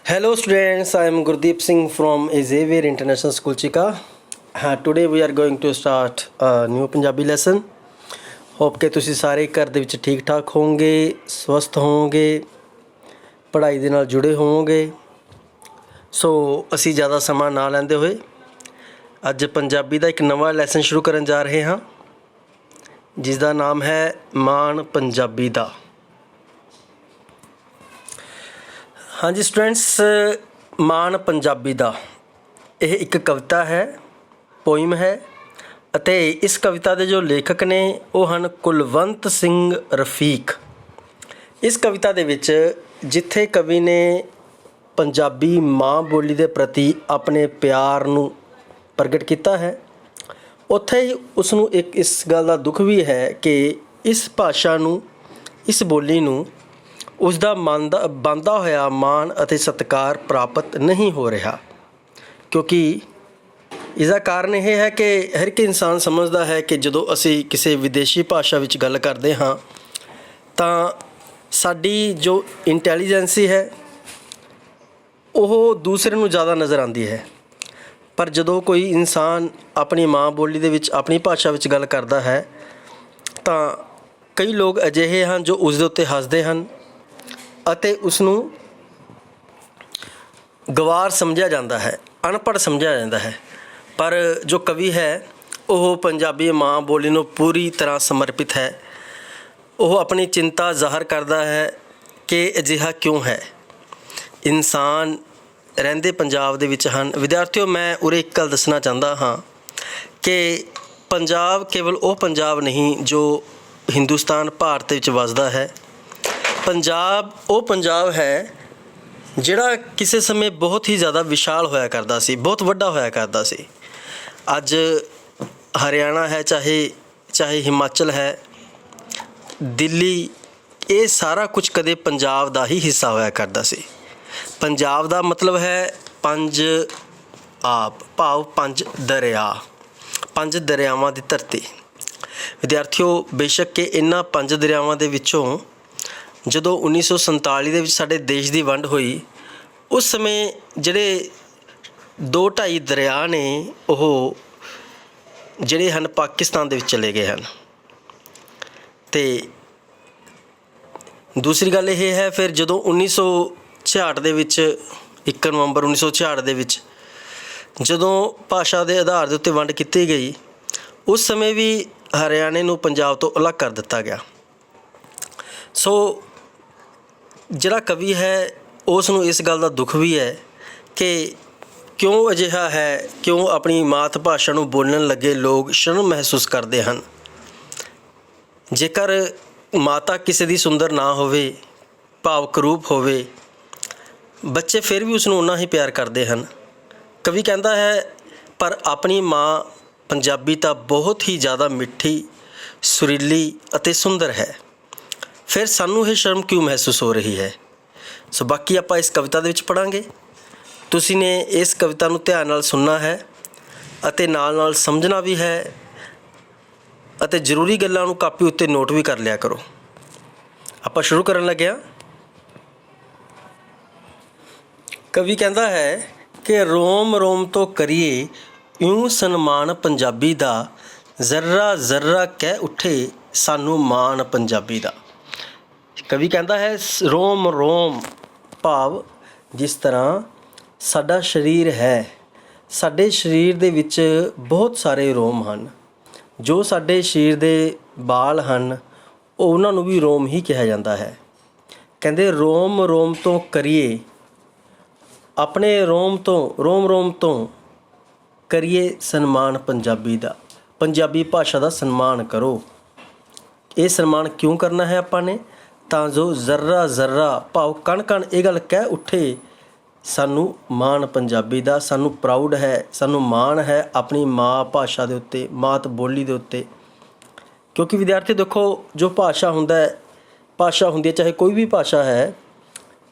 Hello students, I am Gurdeep Singh from Xavier International School Chika. Today we are going to start a new Punjabi lesson. Hope ਕਿ ਤੁਸੀਂ ਸਾਰੇ ਘਰ ਦੇ ਵਿੱਚ ਠੀਕ ਠਾਕ ਹੋਵੋਗੇ, ਸਵਸਥ ਹੋਵੋਗੇ, ਪੜ੍ਹਾਈ ਦੇ ਨਾਲ ਜੁੜੇ ਹੋਵੋਗੇ। ਸੋ ਅਸੀਂ ਜ਼ਿਆਦਾ ਸਮਾਂ ਨਾ ਲੈਂਦੇ ਹੋਏ ਅੱਜ ਪੰਜਾਬੀ ਦਾ ਇੱਕ ਨਵਾਂ ਲੈਸਨ ਸ਼ੁਰੂ ਕਰਨ ਜਾ ਰਹੇ ਹਾਂ ਜਿਸ ਦਾ ਨਾਮ ਹੈ ਮਾਣ ਪੰਜਾਬੀ ਦਾ। हाँ जी स्टूडेंट्स, ਮਾਣ ਪੰਜਾਬੀ ਦਾ ਇਹ ਇੱਕ ਕਵਿਤਾ ਹੈ, ਪੋਇਮ ਹੈ ਅਤੇ ਇਸ ਕਵਿਤਾ ਦੇ ਜੋ ਲੇਖਕ ਨੇ ਉਹ ਹਨ ਕੁਲਵੰਤ ਸਿੰਘ ਰਫੀਕ। ਇਸ ਕਵਿਤਾ ਦੇ ਵਿੱਚ ਜਿੱਥੇ ਕਵੀ ਨੇ ਪੰਜਾਬੀ ਮਾਂ ਬੋਲੀ ਦੇ ਪ੍ਰਤੀ ਆਪਣੇ ਪਿਆਰ ਨੂੰ ਪ੍ਰਗਟ ਕੀਤਾ ਹੈ, ਉੱਥੇ ਹੀ ਉਸ ਨੂੰ ਇੱਕ ਇਸ ਗੱਲ ਦਾ ਦੁੱਖ ਵੀ ਹੈ ਕਿ ਇਸ ਭਾਸ਼ਾ ਨੂੰ, ਇਸ ਬੋਲੀ ਨੂੰ ਉਸ ਦਾ ਬਣਦਾ ਹੋਇਆ ਮਾਣ ਅਤੇ ਸਤਿਕਾਰ ਪ੍ਰਾਪਤ ਨਹੀਂ ਹੋ ਰਿਹਾ, ਕਿਉਂਕਿ ਇਸਦਾ ਕਾਰਨ ਇਹ ਹੈ ਕਿ ਹਰ ਇੱਕ ਇਨਸਾਨ ਸਮਝਦਾ ਹੈ ਕਿ ਜਦੋਂ ਅਸੀਂ ਕਿਸੇ ਵਿਦੇਸ਼ੀ ਭਾਸ਼ਾ ਵਿੱਚ ਗੱਲ ਕਰਦੇ ਹਾਂ ਤਾਂ ਸਾਡੀ ਜੋ ਇੰਟੈਲੀਜੈਂਸੀ ਹੈ ਉਹ ਦੂਸਰੇ ਨੂੰ ਜ਼ਿਆਦਾ ਨਜ਼ਰ ਆਉਂਦੀ ਹੈ। ਪਰ ਜਦੋਂ ਕੋਈ ਇਨਸਾਨ ਆਪਣੀ ਮਾਂ ਬੋਲੀ ਦੇ ਵਿੱਚ, ਆਪਣੀ ਭਾਸ਼ਾ ਵਿੱਚ ਗੱਲ ਕਰਦਾ ਹੈ ਤਾਂ ਕਈ ਲੋਕ ਅਜਿਹੇ ਹਨ ਜੋ ਉਸ ਦੇ ਉੱਤੇ ਹੱਸਦੇ ਹਨ ਅਤੇ ਉਸ ਨੂੰ ਗਵਾਰ ਸਮਝਿਆ ਜਾਂਦਾ ਹੈ, ਅਨਪੜ੍ਹ ਸਮਝਿਆ ਜਾਂਦਾ ਹੈ। ਪਰ ਜੋ ਕਵੀ ਹੈ ਉਹ ਪੰਜਾਬੀ ਮਾਂ ਬੋਲੀ ਨੂੰ ਪੂਰੀ ਤਰ੍ਹਾਂ ਸਮਰਪਿਤ ਹੈ। ਉਹ ਆਪਣੀ ਚਿੰਤਾ ਜ਼ਾਹਰ ਕਰਦਾ ਹੈ ਕਿ ਅਜਿਹਾ ਕਿਉਂ ਹੈ। ਇਨਸਾਨ ਰਹਿੰਦੇ ਪੰਜਾਬ ਦੇ ਵਿੱਚ ਹਨ। ਵਿਦਿਆਰਥੀਓ, ਮੈਂ ਉਰੇ ਇੱਕ ਗੱਲ ਦੱਸਣਾ ਚਾਹੁੰਦਾ ਹਾਂ ਕਿ ਪੰਜਾਬ ਕੇਵਲ ਉਹ ਪੰਜਾਬ ਨਹੀਂ ਜੋ ਹਿੰਦੁਸਤਾਨ ਭਾਰਤ ਵਿੱਚ ਵੱਸਦਾ ਹੈ। ਪੰਜਾਬ ਉਹ ਪੰਜਾਬ ਹੈ ਜਿਹੜਾ ਕਿਸੇ ਸਮੇਂ ਬਹੁਤ ਹੀ ਜ਼ਿਆਦਾ ਵਿਸ਼ਾਲ ਹੋਇਆ ਕਰਦਾ ਸੀ, ਬਹੁਤ ਵੱਡਾ ਹੋਇਆ ਕਰਦਾ ਸੀ। ਅੱਜ ਹਰਿਆਣਾ ਹੈ, ਚਾਹੇ ਹਿਮਾਚਲ ਹੈ, ਦਿੱਲੀ, ਇਹ ਸਾਰਾ ਕੁਝ ਕਦੇ ਪੰਜਾਬ ਦਾ ਹੀ ਹਿੱਸਾ ਹੋਇਆ ਕਰਦਾ ਸੀ। ਪੰਜਾਬ ਦਾ ਮਤਲਬ ਹੈ ਪੰਜ ਆਬ, ਭਾਵ ਪੰਜ ਦਰਿਆ, ਪੰਜ ਦਰਿਆਵਾਂ ਦੀ ਧਰਤੀ। ਵਿਦਿਆਰਥੀਓ, ਬੇਸ਼ੱਕ ਕਿ ਇਹਨਾਂ ਪੰਜ ਦਰਿਆਵਾਂ ਦੇ ਵਿੱਚੋਂ ਜਦੋਂ 1947 ਦੇ ਵਿੱਚ ਸਾਡੇ ਦੇਸ਼ ਦੀ ਵੰਡ ਹੋਈ, ਉਸ ਸਮੇਂ ਜਿਹੜੇ 2-2.5 ਦਰਿਆ ਨੇ ਉਹ ਜਿਹੜੇ ਹਨ ਪਾਕਿਸਤਾਨ ਦੇ ਵਿੱਚ ਚਲੇ ਗਏ ਹਨ। ਅਤੇ ਦੂਸਰੀ ਗੱਲ ਇਹ ਹੈ, ਫਿਰ ਜਦੋਂ 1966 ਦੇ ਵਿੱਚ 1 ਨਵੰਬਰ 1966 ਦੇ ਵਿੱਚ ਜਦੋਂ ਭਾਸ਼ਾ ਦੇ ਆਧਾਰ ਦੇ ਉੱਤੇ ਵੰਡ ਕੀਤੀ ਗਈ, ਉਸ ਸਮੇਂ ਵੀ ਹਰਿਆਣੇ ਨੂੰ ਪੰਜਾਬ ਤੋਂ ਅਲੱਗ ਕਰ ਦਿੱਤਾ ਗਿਆ। ਸੋ ਜਿਹੜਾ ਕਵੀ ਹੈ ਉਸ ਨੂੰ ਇਸ ਗੱਲ ਦਾ ਦੁੱਖ ਵੀ ਹੈ ਕਿ ਕਿਉਂ ਅਜਿਹਾ ਹੈ, ਕਿਉਂ ਆਪਣੀ ਮਾਤ ਭਾਸ਼ਾ ਨੂੰ ਬੋਲਣ ਲੱਗੇ ਲੋਕ ਸ਼ਰਮ ਮਹਿਸੂਸ ਕਰਦੇ ਹਨ। ਜੇਕਰ ਮਾਤਾ ਕਿਸੇ ਦੀ ਸੁੰਦਰ ਨਾ ਹੋਵੇ, ਭਾਵਕ ਰੂਪ ਹੋਵੇ, ਬੱਚੇ ਫਿਰ ਵੀ ਉਸ ਨੂੰ ਓਨਾ ਹੀ ਪਿਆਰ ਕਰਦੇ ਹਨ। ਕਵੀ ਕਹਿੰਦਾ ਹੈ ਪਰ ਆਪਣੀ ਮਾਂ ਪੰਜਾਬੀ ਤਾਂ ਬਹੁਤ ਹੀ ਜ਼ਿਆਦਾ ਮਿੱਠੀ, ਸੁਰੀਲੀ ਅਤੇ ਸੁੰਦਰ ਹੈ, ਫਿਰ ਸਾਨੂੰ ਇਹ ਸ਼ਰਮ ਕਿਉਂ ਮਹਿਸੂਸ ਹੋ ਰਹੀ ਹੈ। ਸੋ ਬਾਕੀ ਆਪਾਂ ਇਸ ਕਵਿਤਾ ਦੇ ਵਿੱਚ ਪੜ੍ਹਾਂਗੇ। ਤੁਸੀਂ ਨੇ ਇਸ ਕਵਿਤਾ ਨੂੰ ਧਿਆਨ ਨਾਲ ਸੁਣਨਾ ਹੈ ਅਤੇ ਨਾਲ ਨਾਲ ਸਮਝਣਾ ਵੀ ਹੈ ਅਤੇ ਜ਼ਰੂਰੀ ਗੱਲਾਂ ਨੂੰ ਕਾਪੀ ਉੱਤੇ ਨੋਟ ਵੀ ਕਰ ਲਿਆ ਕਰੋ। ਆਪਾਂ ਸ਼ੁਰੂ ਕਰਨ ਲੱਗੇ ਹਾਂ। ਕਵੀ ਕਹਿੰਦਾ ਹੈ ਕਿ ਰੋਮ ਰੋਮ ਤੋਂ ਕਰੀਏ ਇਉਂ ਸਨਮਾਨ ਪੰਜਾਬੀ ਦਾ, ਜ਼ੱਰਾ ਜ਼ੱਰਾ ਕਹਿ ਉੱਠੇ ਸਾਨੂੰ ਮਾਣ ਪੰਜਾਬੀ ਦਾ। ਕਵੀ ਕਹਿੰਦਾ ਹੈ ਰੋਮ ਰੋਮ ਭਾਵ ਜਿਸ ਤਰ੍ਹਾਂ ਸਾਡਾ ਸਰੀਰ ਹੈ, ਸਾਡੇ ਸਰੀਰ ਦੇ ਵਿੱਚ ਬਹੁਤ ਸਾਰੇ ਰੋਮ ਹਨ। ਜੋ ਸਾਡੇ ਸਰੀਰ ਦੇ ਵਾਲ ਹਨ ਉਹਨਾਂ ਨੂੰ ਵੀ ਰੋਮ ਹੀ ਕਿਹਾ ਜਾਂਦਾ ਹੈ। ਕਹਿੰਦੇ ਰੋਮ ਰੋਮ ਤੋਂ ਕਰੀਏ, ਆਪਣੇ ਰੋਮ ਤੋਂ ਕਰੀਏ ਸਨਮਾਨ ਪੰਜਾਬੀ ਦਾ, ਪੰਜਾਬੀ ਭਾਸ਼ਾ ਦਾ ਸਨਮਾਨ ਕਰੋ। ਇਹ ਸਨਮਾਨ ਕਿਉਂ ਕਰਨਾ ਹੈ ਆਪਾਂ ਨੇ? ਤਾਂ ਜੋ ਜ਼ੱਰਾ ਜ਼ੱਰਾ ਭਾਵ ਕਣ ਕਣ ਇਹ ਗੱਲ ਕਹਿ ਉੱਠੇ ਸਾਨੂੰ ਮਾਣ ਪੰਜਾਬੀ ਦਾ, ਸਾਨੂੰ ਪ੍ਰਾਊਡ ਹੈ, ਸਾਨੂੰ ਮਾਣ ਹੈ ਆਪਣੀ ਮਾਂ ਭਾਸ਼ਾ ਦੇ ਉੱਤੇ, ਮਾਤ ਬੋਲੀ ਦੇ ਉੱਤੇ। ਕਿਉਂਕਿ ਵਿਦਿਆਰਥੀ ਦੇਖੋ, ਜੋ ਭਾਸ਼ਾ ਹੁੰਦੀ ਹੈ, ਚਾਹੇ ਕੋਈ ਵੀ ਭਾਸ਼ਾ ਹੈ,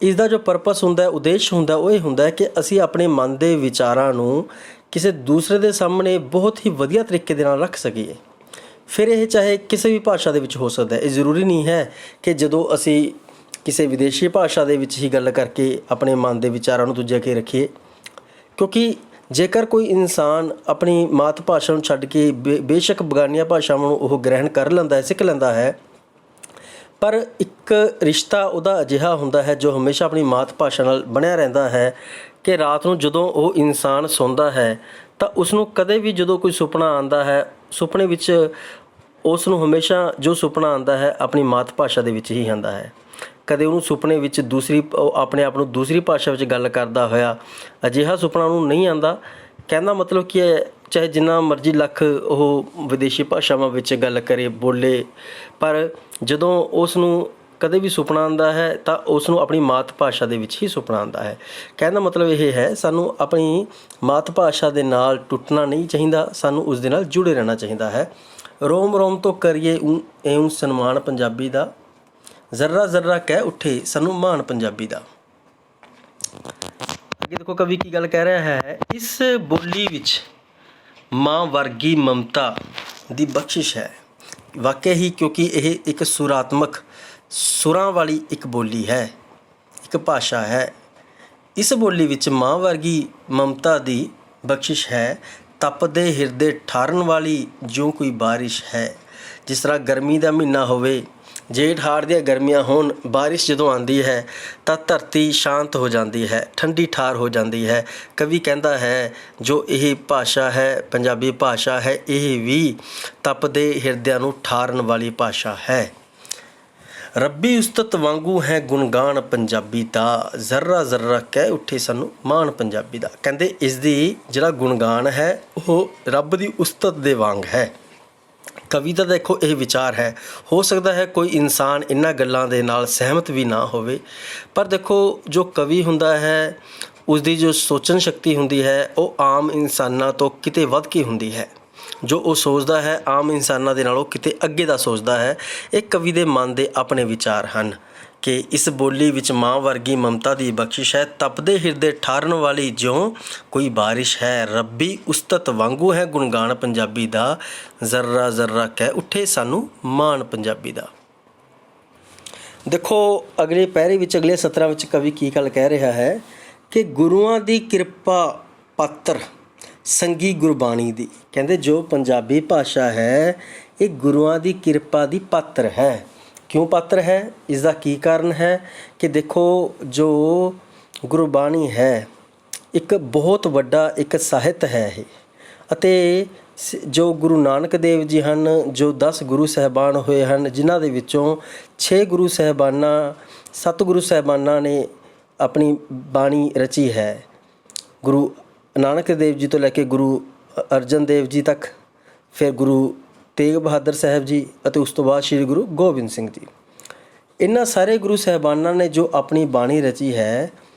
ਇਸ ਦਾ ਜੋ ਪਰਪਸ ਹੁੰਦਾ, ਉਦੇਸ਼ ਹੁੰਦਾ, ਉਹ ਇਹ ਹੁੰਦਾ ਕਿ ਅਸੀਂ ਆਪਣੇ ਮਨ ਦੇ ਵਿਚਾਰਾਂ ਨੂੰ ਕਿਸੇ ਦੂਸਰੇ ਦੇ ਸਾਹਮਣੇ ਬਹੁਤ ਹੀ ਵਧੀਆ ਤਰੀਕੇ ਦੇ ਨਾਲ ਰੱਖ ਸਕੀਏ। ਫਿਰ ਇਹ ਚਾਹੇ ਕਿਸੇ ਵੀ ਭਾਸ਼ਾ ਦੇ ਵਿੱਚ ਹੋ ਸਕਦਾ ਹੈ। ਇਹ ਜ਼ਰੂਰੀ ਨਹੀਂ ਹੈ ਕਿ ਜਦੋਂ ਅਸੀਂ ਕਿਸੇ ਵਿਦੇਸ਼ੀ ਭਾਸ਼ਾ ਦੇ ਵਿੱਚ ਹੀ ਗੱਲ ਕਰਕੇ ਆਪਣੇ ਮਨ ਦੇ ਵਿਚਾਰਾਂ ਨੂੰ ਦੂਜੇ ਅੱਗੇ ਰੱਖੀਏ। ਕਿਉਂਕਿ ਜੇਕਰ ਕੋਈ ਇਨਸਾਨ ਆਪਣੀ ਮਾਤ ਭਾਸ਼ਾ ਨੂੰ ਛੱਡ ਕੇ ਬੇਸ਼ੱਕ ਬੇਗਾਨੀਆਂ ਭਾਸ਼ਾਵਾਂ ਨੂੰ ਉਹ ਗ੍ਰਹਿਣ ਕਰ ਲੈਂਦਾ ਹੈ, ਸਿੱਖ ਲੈਂਦਾ ਹੈ, ਪਰ ਇੱਕ ਰਿਸ਼ਤਾ ਉਹਦਾ ਅਜਿਹਾ ਹੁੰਦਾ ਹੈ ਜੋ ਹਮੇਸ਼ਾ ਆਪਣੀ ਮਾਤ ਭਾਸ਼ਾ ਨਾਲ ਬਣਿਆ ਰਹਿੰਦਾ ਹੈ ਕਿ ਰਾਤ ਨੂੰ ਜਦੋਂ ਉਹ ਇਨਸਾਨ ਸੌਂਦਾ ਹੈ ਤਾਂ ਉਸ ਨੂੰ ਕਦੇ ਵੀ ਜਦੋਂ ਕੋਈ ਸੁਪਨਾ ਆਉਂਦਾ ਹੈ, ਸੁਪਨੇ ਵਿੱਚ ਉਸ ਨੂੰ ਹਮੇਸ਼ਾ ਜੋ ਸੁਪਨਾ ਆਉਂਦਾ ਹੈ ਆਪਣੀ ਮਾਤ ਭਾਸ਼ਾ ਦੇ ਵਿੱਚ ਹੀ ਆਉਂਦਾ ਹੈ। ਕਦੇ ਉਹਨੂੰ ਸੁਪਨੇ ਵਿੱਚ ਆਪਣੇ ਆਪ ਨੂੰ ਦੂਸਰੀ ਭਾਸ਼ਾ ਵਿੱਚ ਗੱਲ ਕਰਦਾ ਹੋਇਆ ਅਜਿਹਾ ਸੁਪਨਾ ਉਹਨੂੰ ਨਹੀਂ ਆਉਂਦਾ। ਕਹਿਣ ਦਾ ਮਤਲਬ ਕੀ ਹੈ, ਚਾਹੇ ਜਿੰਨਾ ਮਰਜ਼ੀ ਲੱਖ ਉਹ ਵਿਦੇਸ਼ੀ ਭਾਸ਼ਾਵਾਂ ਵਿੱਚ ਗੱਲ ਕਰੇ, ਬੋਲੇ, ਪਰ ਜਦੋਂ ਉਸ ਨੂੰ ਕਦੇ ਵੀ ਸੁਪਨਾ ਆਉਂਦਾ ਹੈ ਤਾਂ ਉਸ ਨੂੰ ਆਪਣੀ ਮਾਤ ਭਾਸ਼ਾ ਦੇ ਵਿੱਚ ਹੀ ਸੁਪਨਾ ਆਉਂਦਾ ਹੈ। ਕਹਿਣ ਦਾ ਮਤਲਬ ਇਹ ਹੈ, ਸਾਨੂੰ ਆਪਣੀ ਮਾਤ ਭਾਸ਼ਾ ਦੇ ਨਾਲ ਟੁੱਟਣਾ ਨਹੀਂ ਚਾਹੀਦਾ, ਸਾਨੂੰ ਉਸ ਦੇ ਨਾਲ ਜੁੜੇ ਰਹਿਣਾ ਚਾਹੀਦਾ ਹੈ। ਰੋਮ ਰੋਮ ਤੋਂ ਕਰੀਏ ਇਉਂ ਸਨਮਾਨ ਪੰਜਾਬੀ ਦਾ, ਜ਼ਰਰਾ ਜ਼ਰਰਾ ਕਹਿ ਉੱਠੇ ਸਾਨੂੰ ਮਾਣ ਪੰਜਾਬੀ ਦਾ। ਅੱਗੇ ਦੇਖੋ ਕਵੀ ਕੀ ਗੱਲ ਕਹਿ ਰਿਹਾ ਹੈ, ਇਸ ਬੋਲੀ ਵਿੱਚ ਮਾਂ ਵਰਗੀ ਮਮਤਾ ਦੀ ਬਖਸ਼ਿਸ਼ ਹੈ। ਵਾਕਿਆ ਹੀ, ਕਿਉਂਕਿ ਇਹ ਇੱਕ ਸੁਰਾਤਮਕ ਸੁਰਾਂ ਵਾਲੀ ਇੱਕ ਬੋਲੀ ਹੈ, ਇੱਕ ਭਾਸ਼ਾ ਹੈ। ਇਸ ਬੋਲੀ ਵਿੱਚ ਮਾਂ ਵਰਗੀ ਮਮਤਾ ਦੀ ਬਖਸ਼ਿਸ਼ ਹੈ। ਤਪਦੇ ਹਿਰਦੇ ਠਾਰਨ ਵਾਲੀ ਜੋ ਕੋਈ ਬਾਰਿਸ਼ ਹੈ। ਜਿਸ ਤਰ੍ਹਾਂ ਗਰਮੀ ਦਾ ਮਹੀਨਾ ਹੋਵੇ, ਜੇਠ ਹਾੜ ਦੀਆਂ ਗਰਮੀਆਂ ਹੋਣ, ਬਾਰਿਸ਼ ਜਦੋਂ ਆਉਂਦੀ ਹੈ ਤਾਂ ਧਰਤੀ ਸ਼ਾਂਤ ਹੋ ਜਾਂਦੀ ਹੈ, ਠੰਡੀ ਠਾਰ ਹੋ ਜਾਂਦੀ ਹੈ। ਕਵੀ ਕਹਿੰਦਾ ਹੈ ਜੋ ਇਹ ਭਾਸ਼ਾ ਹੈ, ਪੰਜਾਬੀ ਭਾਸ਼ਾ ਹੈ, ਇਹ ਵੀ ਤਪਦੇ ਹਿਰਦਿਆਂ ਨੂੰ ਠਾਰਨ ਵਾਲੀ ਭਾਸ਼ਾ ਹੈ। ਰੱਬੀ ਉਸਤਤ ਵਾਂਗੂ ਹੈ ਗੁਣਗਾਨ ਪੰਜਾਬੀ ਦਾ, ਜ਼ਰਰਾ ਜ਼ਰਰਾ ਕਹਿ ਉੱਠੇ ਸਾਨੂੰ ਮਾਣ ਪੰਜਾਬੀ ਦਾ। ਕਹਿੰਦੇ ਇਸ ਦੀ ਜਿਹੜਾ ਗੁਣਗਾਨ ਹੈ ਉਹ ਰੱਬ ਦੀ ਉਸਤਤ ਦੇ ਵਾਂਗ ਹੈ। ਕਵੀ ਦਾ ਦੇਖੋ ਇਹ ਵਿਚਾਰ ਹੈ। ਹੋ ਸਕਦਾ ਹੈ ਕੋਈ ਇਨਸਾਨ ਇਹਨਾਂ ਗੱਲਾਂ ਦੇ ਨਾਲ ਸਹਿਮਤ ਵੀ ਨਾ ਹੋਵੇ, ਪਰ ਦੇਖੋ ਜੋ ਕਵੀ ਹੁੰਦਾ ਹੈ ਉਸਦੀ ਜੋ ਸੋਚਣ ਸ਼ਕਤੀ ਹੁੰਦੀ ਹੈ ਉਹ ਆਮ ਇਨਸਾਨਾਂ ਤੋਂ ਕਿਤੇ ਵੱਧ ਕੇ ਹੁੰਦੀ ਹੈ। ਜੋ ਉਹ ਸੋਚਦਾ ਹੈ ਆਮ ਇਨਸਾਨਾਂ ਦੇ ਨਾਲੋਂ ਕਿਤੇ ਅੱਗੇ ਦਾ ਸੋਚਦਾ ਹੈ। ਇਹ ਕਵੀ ਦੇ ਮਨ ਦੇ ਆਪਣੇ ਵਿਚਾਰ ਹਨ ਕਿ ਇਸ ਬੋਲੀ ਵਿੱਚ ਮਾਂ ਵਰਗੀ ਮਮਤਾ ਦੀ ਬਖਸ਼ਿਸ਼ ਹੈ। ਤਪਦੇ ਹਿਰਦੇ ਠਾਰਨ ਵਾਲੀ ਜਿਉਂ ਕੋਈ ਬਾਰਿਸ਼ ਹੈ। ਰੱਬੀ ਉਸਤਤ ਵਾਂਗੂ ਹੈ ਗੁਣਗਾਨ ਪੰਜਾਬੀ ਦਾ, ਜ਼ਰਰਾ ਜ਼ਰਰਾ ਕਹਿ ਉੱਠੇ ਸਾਨੂੰ ਮਾਣ ਪੰਜਾਬੀ ਦਾ। ਦੇਖੋ ਅਗਲੇ ਪੈਰੇ ਵਿੱਚ, ਅਗਲੇ ਸਤਰਾਂ ਵਿੱਚ ਕਵੀ ਕੀ ਗੱਲ ਕਹਿ ਰਿਹਾ ਹੈ ਕਿ ਗੁਰੂਆਂ ਦੀ ਕਿਰਪਾ ਪਾਤਰ ਸੰਗੀ ਗੁਰਬਾਣੀ ਦੀ। ਕਹਿੰਦੇ ਜੋ ਪੰਜਾਬੀ ਭਾਸ਼ਾ ਹੈ ਇਹ ਗੁਰੂਆਂ ਦੀ ਕਿਰਪਾ ਦੀ ਪਾਤਰ ਹੈ। ਕਿਉਂ ਪਾਤਰ ਹੈ? ਇਸ ਦਾ ਕੀ ਕਾਰਨ ਹੈ ਕਿ ਦੇਖੋ ਜੋ ਗੁਰਬਾਣੀ ਹੈ ਇੱਕ ਬਹੁਤ ਵੱਡਾ ਇੱਕ ਸਾਹਿਤ ਹੈ ਇਹ, ਅਤੇ ਜੋ ਗੁਰੂ ਨਾਨਕ ਦੇਵ ਜੀ ਹਨ, ਜੋ 10 ਗੁਰੂ ਸਾਹਿਬਾਨ ਹੋਏ ਹਨ, ਜਿਨ੍ਹਾਂ ਦੇ ਵਿੱਚੋਂ 6 ਗੁਰੂ ਸਾਹਿਬਾਨਾਂ, 7 ਗੁਰੂ ਸਾਹਿਬਾਨਾਂ ਨੇ ਆਪਣੀ ਬਾਣੀ ਰਚੀ ਹੈ। ਗੁਰੂ ਨਾਨਕ ਦੇਵ ਜੀ ਤੋਂ ਲੈ ਕੇ ਗੁਰੂ ਅਰਜਨ ਦੇਵ ਜੀ ਤੱਕ, ਫਿਰ ਗੁਰੂ ਤੇਗ ਬਹਾਦਰ ਸਾਹਿਬ ਜੀ ਅਤੇ ਉਸ ਤੋਂ ਬਾਅਦ ਸ਼੍ਰੀ ਗੁਰੂ ਗੋਬਿੰਦ ਸਿੰਘ ਜੀ। ਇਹਨਾਂ ਸਾਰੇ ਗੁਰੂ ਸਾਹਿਬਾਨਾਂ ਨੇ ਜੋ ਆਪਣੀ ਬਾਣੀ ਰਚੀ ਹੈ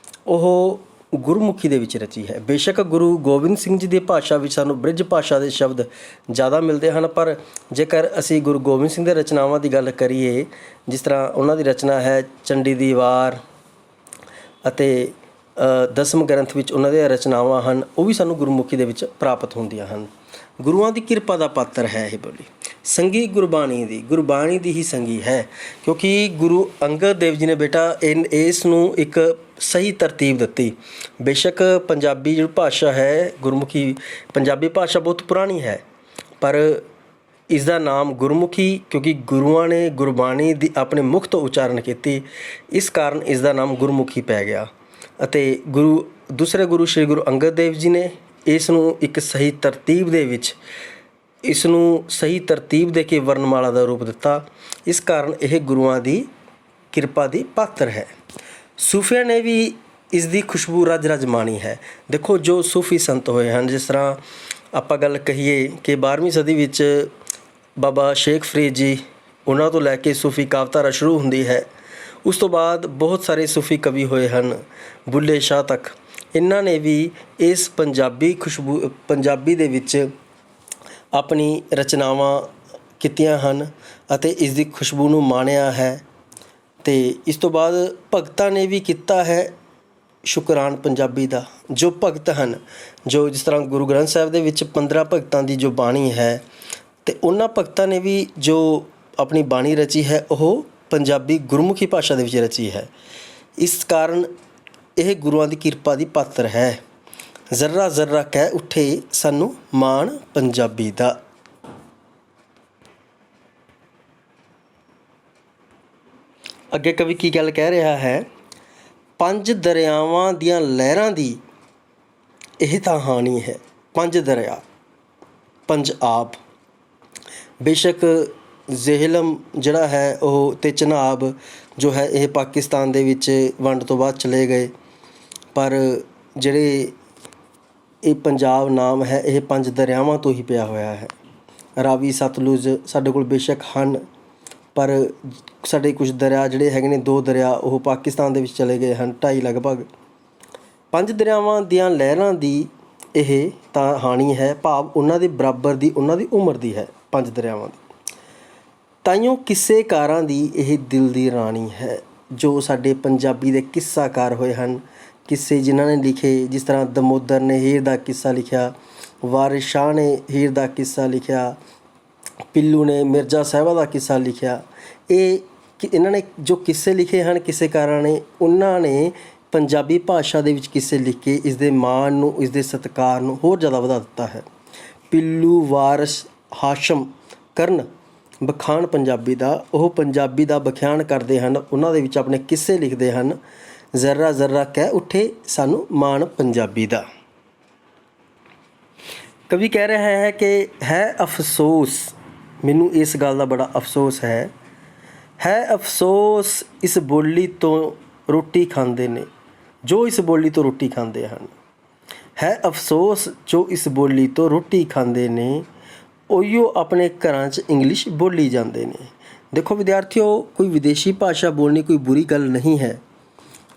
ਉਹ ਗੁਰਮੁਖੀ ਦੇ ਵਿੱਚ ਰਚੀ ਹੈ। ਬੇਸ਼ੱਕ ਗੁਰੂ ਗੋਬਿੰਦ ਸਿੰਘ ਜੀ ਦੀ ਭਾਸ਼ਾ ਵਿੱਚ ਸਾਨੂੰ ਬ੍ਰਿਜ ਭਾਸ਼ਾ ਦੇ ਸ਼ਬਦ ਜ਼ਿਆਦਾ ਮਿਲਦੇ ਹਨ, ਪਰ ਜੇਕਰ ਅਸੀਂ ਗੁਰੂ ਗੋਬਿੰਦ ਸਿੰਘ ਦੇ ਰਚਨਾਵਾਂ ਦੀ ਗੱਲ ਕਰੀਏ, ਜਿਸ ਤਰ੍ਹਾਂ ਉਹਨਾਂ ਦੀ ਰਚਨਾ ਹੈ ਚੰਡੀ ਦੀ ਵਾਰ ਅਤੇ 10ਵੇਂ ਗ੍ਰੰਥ ਵਿੱਚ ਉਹਨਾਂ ਦੀਆਂ ਰਚਨਾਵਾਂ ਹਨ, ਉਹ ਵੀ ਸਾਨੂੰ ਗੁਰਮੁਖੀ ਦੇ ਵਿੱਚ ਪ੍ਰਾਪਤ ਹੁੰਦੀਆਂ ਹਨ। ਗੁਰੂਆਂ ਦੀ ਕਿਰਪਾ ਦਾ ਪਾਤਰ ਹੈ ਇਹ ਬੋਲੀ। ਸੰਗੀ ਗੁਰਬਾਣੀ ਦੀ, ਗੁਰਬਾਣੀ ਦੀ ਹੀ ਸੰਗੀ ਹੈ, ਕਿਉਂਕਿ ਗੁਰੂ ਅੰਗਦ ਦੇਵ ਜੀ ਨੇ ਬੇਟਾ ਇਸ ਨੂੰ ਇੱਕ ਸਹੀ ਤਰਤੀਬ ਦਿੱਤੀ। ਬੇਸ਼ੱਕ ਪੰਜਾਬੀ ਜਿਹੜੀ ਭਾਸ਼ਾ ਹੈ, ਗੁਰਮੁਖੀ ਪੰਜਾਬੀ ਭਾਸ਼ਾ ਬਹੁਤ ਪੁਰਾਣੀ ਹੈ, ਪਰ ਇਸ ਦਾ ਨਾਮ ਗੁਰਮੁਖੀ, ਕਿਉਂਕਿ ਗੁਰੂਆਂ ਨੇ ਗੁਰਬਾਣੀ ਦੀ ਆਪਣੇ ਮੁਖ ਤੋਂ ਉਚਾਰਨ ਕੀਤੀ, ਇਸ ਕਾਰਨ ਇਸ ਦਾ ਨਾਮ ਗੁਰਮੁਖੀ ਪੈ ਗਿਆ। ਅਤੇ ਦੂਸਰੇ ਗੁਰੂ ਸ਼੍ਰੀ ਗੁਰੂ ਅੰਗਦ ਦੇਵ ਜੀ ਨੇ ਇਸ ਨੂੰ ਇੱਕ ਸਹੀ ਤਰਤੀਬ ਦੇ ਵਿੱਚ, ਇਸ ਨੂੰ ਸਹੀ ਤਰਤੀਬ ਦੇ ਕੇ ਵਰਨਮਾਲਾ ਦਾ ਰੂਪ ਦਿੱਤਾ। ਇਸ ਕਾਰਨ ਇਹ ਗੁਰੂਆਂ ਦੀ ਕਿਰਪਾ ਦੀ ਪਾਤਰ ਹੈ। ਸੂਫੀਆਂ ਨੇ ਵੀ ਇਸ ਦੀ ਖੁਸ਼ਬੂ ਰਜ ਰਜ ਮਾਣੀ ਹੈ। ਦੇਖੋ ਜੋ ਸੂਫੀ ਸੰਤ ਹੋਏ ਹਨ, ਜਿਸ ਤਰ੍ਹਾਂ ਆਪਾਂ ਗੱਲ ਕਹੀਏ ਕਿ 12ਵੀਂ ਸਦੀ ਵਿੱਚ ਬਾਬਾ ਸ਼ੇਖ ਫਰੀਦ ਜੀ, ਉਹਨਾਂ ਤੋਂ ਲੈ ਕੇ ਸੂਫੀ ਕਾਵਿਧਾਰਾ ਸ਼ੁਰੂ ਹੁੰਦੀ ਹੈ। ਉਸ ਤੋਂ ਬਾਅਦ ਬਹੁਤ ਸਾਰੇ ਸੂਫੀ ਕਵੀ ਹੋਏ ਹਨ, ਬੁੱਲੇ ਸ਼ਾਹ ਤੱਕ। ਇਹਨਾਂ ਨੇ ਵੀ ਇਸ ਪੰਜਾਬੀ ਦੇ ਵਿੱਚ ਆਪਣੀ ਰਚਨਾਵਾਂ ਕੀਤੀਆਂ ਹਨ ਅਤੇ ਇਸ ਦੀ ਖੁਸ਼ਬੂ ਨੂੰ ਮਾਣਿਆ ਹੈ। ਅਤੇ ਇਸ ਤੋਂ ਬਾਅਦ ਭਗਤਾਂ ਨੇ ਵੀ ਕੀਤਾ ਹੈ ਸ਼ੁਕਰਾਨ ਪੰਜਾਬੀ ਦਾ। ਜੋ ਭਗਤ ਹਨ, ਜੋ ਜਿਸ ਤਰ੍ਹਾਂ ਗੁਰੂ ਗ੍ਰੰਥ ਸਾਹਿਬ ਦੇ ਵਿੱਚ 15 ਭਗਤਾਂ ਦੀ ਜੋ ਬਾਣੀ ਹੈ, ਅਤੇ ਉਹਨਾਂ ਭਗਤਾਂ ਨੇ ਵੀ ਜੋ ਆਪਣੀ ਬਾਣੀ ਰਚੀ ਹੈ ਉਹ ਪੰਜਾਬੀ ਗੁਰਮੁਖੀ ਭਾਸ਼ਾ ਦੇ ਵਿੱਚ ਰਚੀ ਹੈ। ਇਸ ਕਾਰਨ ਇਹ ਗੁਰੂਆਂ ਦੀ ਕਿਰਪਾ ਦੀ ਪਾਤਰ ਹੈ। ਜ਼ੱਰਾ ਜ਼ੱਰਾ ਕਹਿ ਉੱਠੇ ਸਾਨੂੰ ਮਾਣ ਪੰਜਾਬੀ ਦਾ। ਅੱਗੇ ਕਵੀ ਕੀ ਗੱਲ ਕਹਿ ਰਿਹਾ ਹੈ, ਪੰਜ ਦਰਿਆਵਾਂ ਦੀਆਂ ਲਹਿਰਾਂ ਦੀ ਇਹ ਤਾਂ ਹਾਣੀ ਹੈ। ਪੰਜ ਦਰਿਆ, ਪੰਜਾਬ, ਬੇਸ਼ੱਕ ਜ਼ੇਹਲਮ ਜਿਹੜਾ ਹੈ ਉਹ ਅਤੇ ਚਨਾਬ ਜੋ ਹੈ ਇਹ ਪਾਕਿਸਤਾਨ ਦੇ ਵਿੱਚ ਵੰਡ ਤੋਂ ਬਾਅਦ ਚਲੇ ਗਏ, ਪਰ ਜਿਹੜੇ ਇਹ ਪੰਜਾਬ ਨਾਮ ਹੈ ਇਹ ਪੰਜ ਦਰਿਆਵਾਂ ਤੋਂ ਹੀ ਪਿਆ ਹੋਇਆ ਹੈ। ਰਾਵੀ, ਸਤਲੁਜ ਸਾਡੇ ਕੋਲ ਬੇਸ਼ੱਕ ਹਨ, ਪਰ ਸਾਡੇ ਕੁਝ ਦਰਿਆ ਜਿਹੜੇ ਹੈਗੇ ਨੇ, 2 ਦਰਿਆ ਉਹ ਪਾਕਿਸਤਾਨ ਦੇ ਵਿੱਚ ਚਲੇ ਗਏ ਹਨ, 2.5 ਲਗਭਗ। ਪੰਜ ਦਰਿਆਵਾਂ ਦੀਆਂ ਲਹਿਰਾਂ ਦੀ ਇਹ ਤਾਂ ਹਾਣੀ ਹੈ, ਭਾਵ ਉਹਨਾਂ ਦੇ ਬਰਾਬਰ ਦੀ ਉਹਨਾਂ ਦੀ ਉਮਰ ਦੀ ਹੈ ਪੰਜ ਦਰਿਆਵਾਂ ਦੀ। ਤਾਈਓਂ ਕਿੱਸੇਕਾਰਾਂ ਦੀ ਇਹ ਦਿਲ ਦੀ ਰਾਣੀ ਹੈ। ਜੋ ਸਾਡੇ ਪੰਜਾਬੀ ਦੇ ਕਿੱਸਾਕਾਰ ਹੋਏ ਹਨ, ਕਿੱਸੇ ਜਿਨ੍ਹਾਂ ਨੇ ਲਿਖੇ, ਜਿਸ ਤਰ੍ਹਾਂ ਦਮੋਦਰ ਨੇ ਹੀਰ ਦਾ ਕਿੱਸਾ ਲਿਖਿਆ, ਵਾਰਿਸ ਸ਼ਾਹ ਨੇ ਹੀਰ ਦਾ ਕਿੱਸਾ ਲਿਖਿਆ, ਪੀਲੂ ਨੇ ਮਿਰਜ਼ਾ ਸਾਹਿਬਾ ਦਾ ਕਿੱਸਾ ਲਿਖਿਆ। ਇਹਨਾਂ ਨੇ ਜੋ ਕਿੱਸੇ ਲਿਖੇ ਹਨ ਕਿੱਸੇਕਾਰਾਂ ਨੇ, ਉਹਨਾਂ ਨੇ ਪੰਜਾਬੀ ਭਾਸ਼ਾ ਦੇ ਵਿੱਚ ਕਿੱਸੇ ਲਿਖ ਕੇ ਇਸ ਦੇ ਮਾਣ ਨੂੰ, ਇਸ ਦੇ ਸਤਿਕਾਰ ਨੂੰ ਹੋਰ ਜ਼ਿਆਦਾ ਵਧਾ ਦਿੱਤਾ ਹੈ। ਪੀਲੂ, ਵਾਰਿਸ, ਹਾਸ਼ਮ ਕਰਨ ਬਖਾਣ ਪੰਜਾਬੀ ਦਾ, ਉਹ ਪੰਜਾਬੀ ਦਾ ਬਖਿਆਨ ਕਰਦੇ ਹਨ, ਉਹਨਾਂ ਦੇ ਵਿੱਚ ਆਪਣੇ ਕਿੱਸੇ ਲਿਖਦੇ ਹਨ। ਜ਼ੱਰਾ ਜ਼ੱਰਾ ਕਹਿ ਉੱਠੇ ਸਾਨੂੰ ਮਾਣ ਪੰਜਾਬੀ ਦਾ। ਕਵੀ ਕਹਿ ਰਿਹਾ ਹੈ ਕਿ ਹੈ ਅਫਸੋਸ, ਮੈਨੂੰ ਇਸ ਗੱਲ ਦਾ ਬੜਾ ਅਫਸੋਸ ਹੈ ਅਫਸੋਸ ਇਸ ਬੋਲੀ ਤੋਂ ਰੋਟੀ ਖਾਂਦੇ ਨੇ ਜੋ ਇਸ ਬੋਲੀ ਤੋਂ ਰੋਟੀ ਖਾਂਦੇ ਹਨ। ਹੈ ਅਫਸੋਸ ਜੋ ਇਸ ਬੋਲੀ ਤੋਂ ਰੋਟੀ ਖਾਂਦੇ ਨੇ, ਉਹੀਓ ਆਪਣੇ ਘਰਾਂ 'ਚ ਇੰਗਲਿਸ਼ ਬੋਲੀ ਜਾਂਦੇ ਨੇ। ਦੇਖੋ ਵਿਦਿਆਰਥੀਓ, ਕੋਈ ਵਿਦੇਸ਼ੀ ਭਾਸ਼ਾ ਬੋਲਣੀ ਕੋਈ ਬੁਰੀ ਗੱਲ ਨਹੀਂ ਹੈ।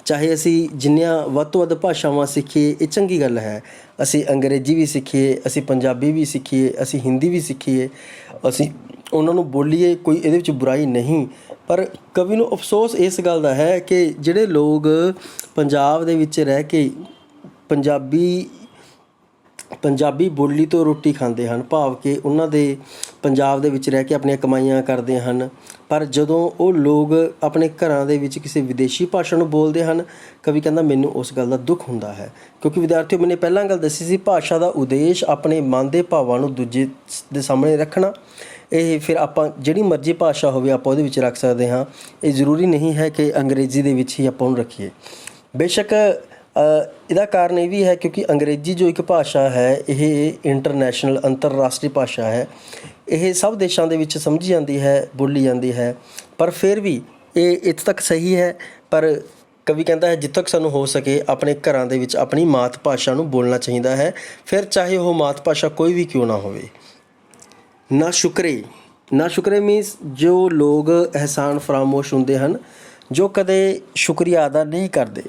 ਚਾਹੇ ਅਸੀਂ ਜਿੰਨੀਆਂ ਵੱਧ ਤੋਂ ਵੱਧ ਭਾਸ਼ਾਵਾਂ ਸਿੱਖੀਏ ਇਹ ਚੰਗੀ ਗੱਲ ਹੈ। ਅਸੀਂ ਅੰਗਰੇਜ਼ੀ ਵੀ ਸਿੱਖੀਏ, ਅਸੀਂ ਪੰਜਾਬੀ ਵੀ ਸਿੱਖੀਏ, ਅਸੀਂ ਹਿੰਦੀ ਵੀ ਸਿੱਖੀਏ, ਅਸੀਂ ਉਹਨਾਂ ਨੂੰ ਬੋਲੀਏ, ਕੋਈ ਇਹਦੇ ਵਿੱਚ ਬੁਰਾਈ ਨਹੀਂ। ਪਰ ਕਵੀ ਨੂੰ ਅਫਸੋਸ ਇਸ ਗੱਲ ਦਾ ਹੈ ਕਿ ਜਿਹੜੇ ਲੋਕ ਪੰਜਾਬ ਦੇ ਵਿੱਚ ਰਹਿ ਕੇ ਪੰਜਾਬੀ ਬੋਲੀ ਤੋਂ ਰੋਟੀ ਖਾਂਦੇ ਹਨ, ਭਾਵ ਕਿ ਉਹਨਾਂ ਦੇ ਪੰਜਾਬ ਦੇ ਵਿੱਚ ਰਹਿ ਕੇ ਆਪਣੀਆਂ ਕਮਾਈਆਂ ਕਰਦੇ ਹਨ, ਪਰ ਜਦੋਂ ਉਹ ਲੋਕ ਆਪਣੇ ਘਰਾਂ ਦੇ ਵਿੱਚ ਕਿਸੇ ਵਿਦੇਸ਼ੀ ਭਾਸ਼ਾ ਨੂੰ ਬੋਲਦੇ ਹਨ, ਕਵੀ ਕਹਿੰਦਾ ਮੈਨੂੰ ਉਸ ਗੱਲ ਦਾ ਦੁੱਖ ਹੁੰਦਾ ਹੈ। ਕਿਉਂਕਿ ਵਿਦਿਆਰਥੀਓ, ਮੈਨੇ ਪਹਿਲਾਂ ਗੱਲ ਦੱਸੀ ਸੀ, ਭਾਸ਼ਾ ਦਾ ਉਦੇਸ਼ ਆਪਣੇ ਮਨ ਦੇ ਭਾਵਾਂ ਨੂੰ ਦੂਜੇ ਦੇ ਸਾਹਮਣੇ ਰੱਖਣਾ। ਇਹ ਫਿਰ ਆਪਾਂ ਜਿਹੜੀ ਮਰਜ਼ੀ ਭਾਸ਼ਾ ਹੋਵੇ ਆਪਾਂ ਉਹਦੇ ਵਿੱਚ ਰੱਖ ਸਕਦੇ ਹਾਂ। ਇਹ ਜ਼ਰੂਰੀ ਨਹੀਂ ਹੈ ਕਿ ਅੰਗਰੇਜ਼ੀ ਦੇ ਵਿੱਚ ਹੀ ਆਪਾਂ ਉਹਨੂੰ ਰੱਖੀਏ। ਬੇਸ਼ੱਕ ਇਹਦਾ ਕਾਰਨ ਇਹ ਵੀ ਹੈ ਕਿਉਂਕਿ ਅੰਗਰੇਜ਼ੀ ਜੋ ਇੱਕ ਭਾਸ਼ਾ ਹੈ ਇਹ ਇੰਟਰਨੈਸ਼ਨਲ ਅੰਤਰਰਾਸ਼ਟਰੀ ਭਾਸ਼ਾ ਹੈ। ਇਹ ਸਭ ਦੇਸ਼ਾਂ ਦੇ ਵਿੱਚ ਸਮਝੀ ਜਾਂਦੀ ਹੈ, ਬੋਲੀ ਜਾਂਦੀ ਹੈ, ਪਰ ਫਿਰ ਵੀ ਇਹ ਇੱਥੇ ਤੱਕ ਸਹੀ ਹੈ। ਪਰ ਕਵੀ ਕਹਿੰਦਾ ਹੈ ਜਿੱਥੋਂ ਤੱਕ ਸਾਨੂੰ ਹੋ ਸਕੇ ਆਪਣੇ ਘਰਾਂ ਦੇ ਵਿੱਚ ਆਪਣੀ ਮਾਤ ਭਾਸ਼ਾ ਨੂੰ ਬੋਲਣਾ ਚਾਹੀਦਾ ਹੈ, ਫਿਰ ਚਾਹੇ ਉਹ ਮਾਤ ਭਾਸ਼ਾ ਕੋਈ ਵੀ ਕਿਉਂ ਨਾ ਹੋਵੇ। ਨਾ ਸ਼ੁਕਰੇ ਮੀਨਸ ਜੋ ਲੋਕ ਅਹਿਸਾਨ ਫਰਾਮੋਸ਼ ਹੁੰਦੇ ਹਨ, ਜੋ ਕਦੇ ਸ਼ੁਕਰੀਆ ਅਦਾ ਨਹੀਂ ਕਰਦੇ।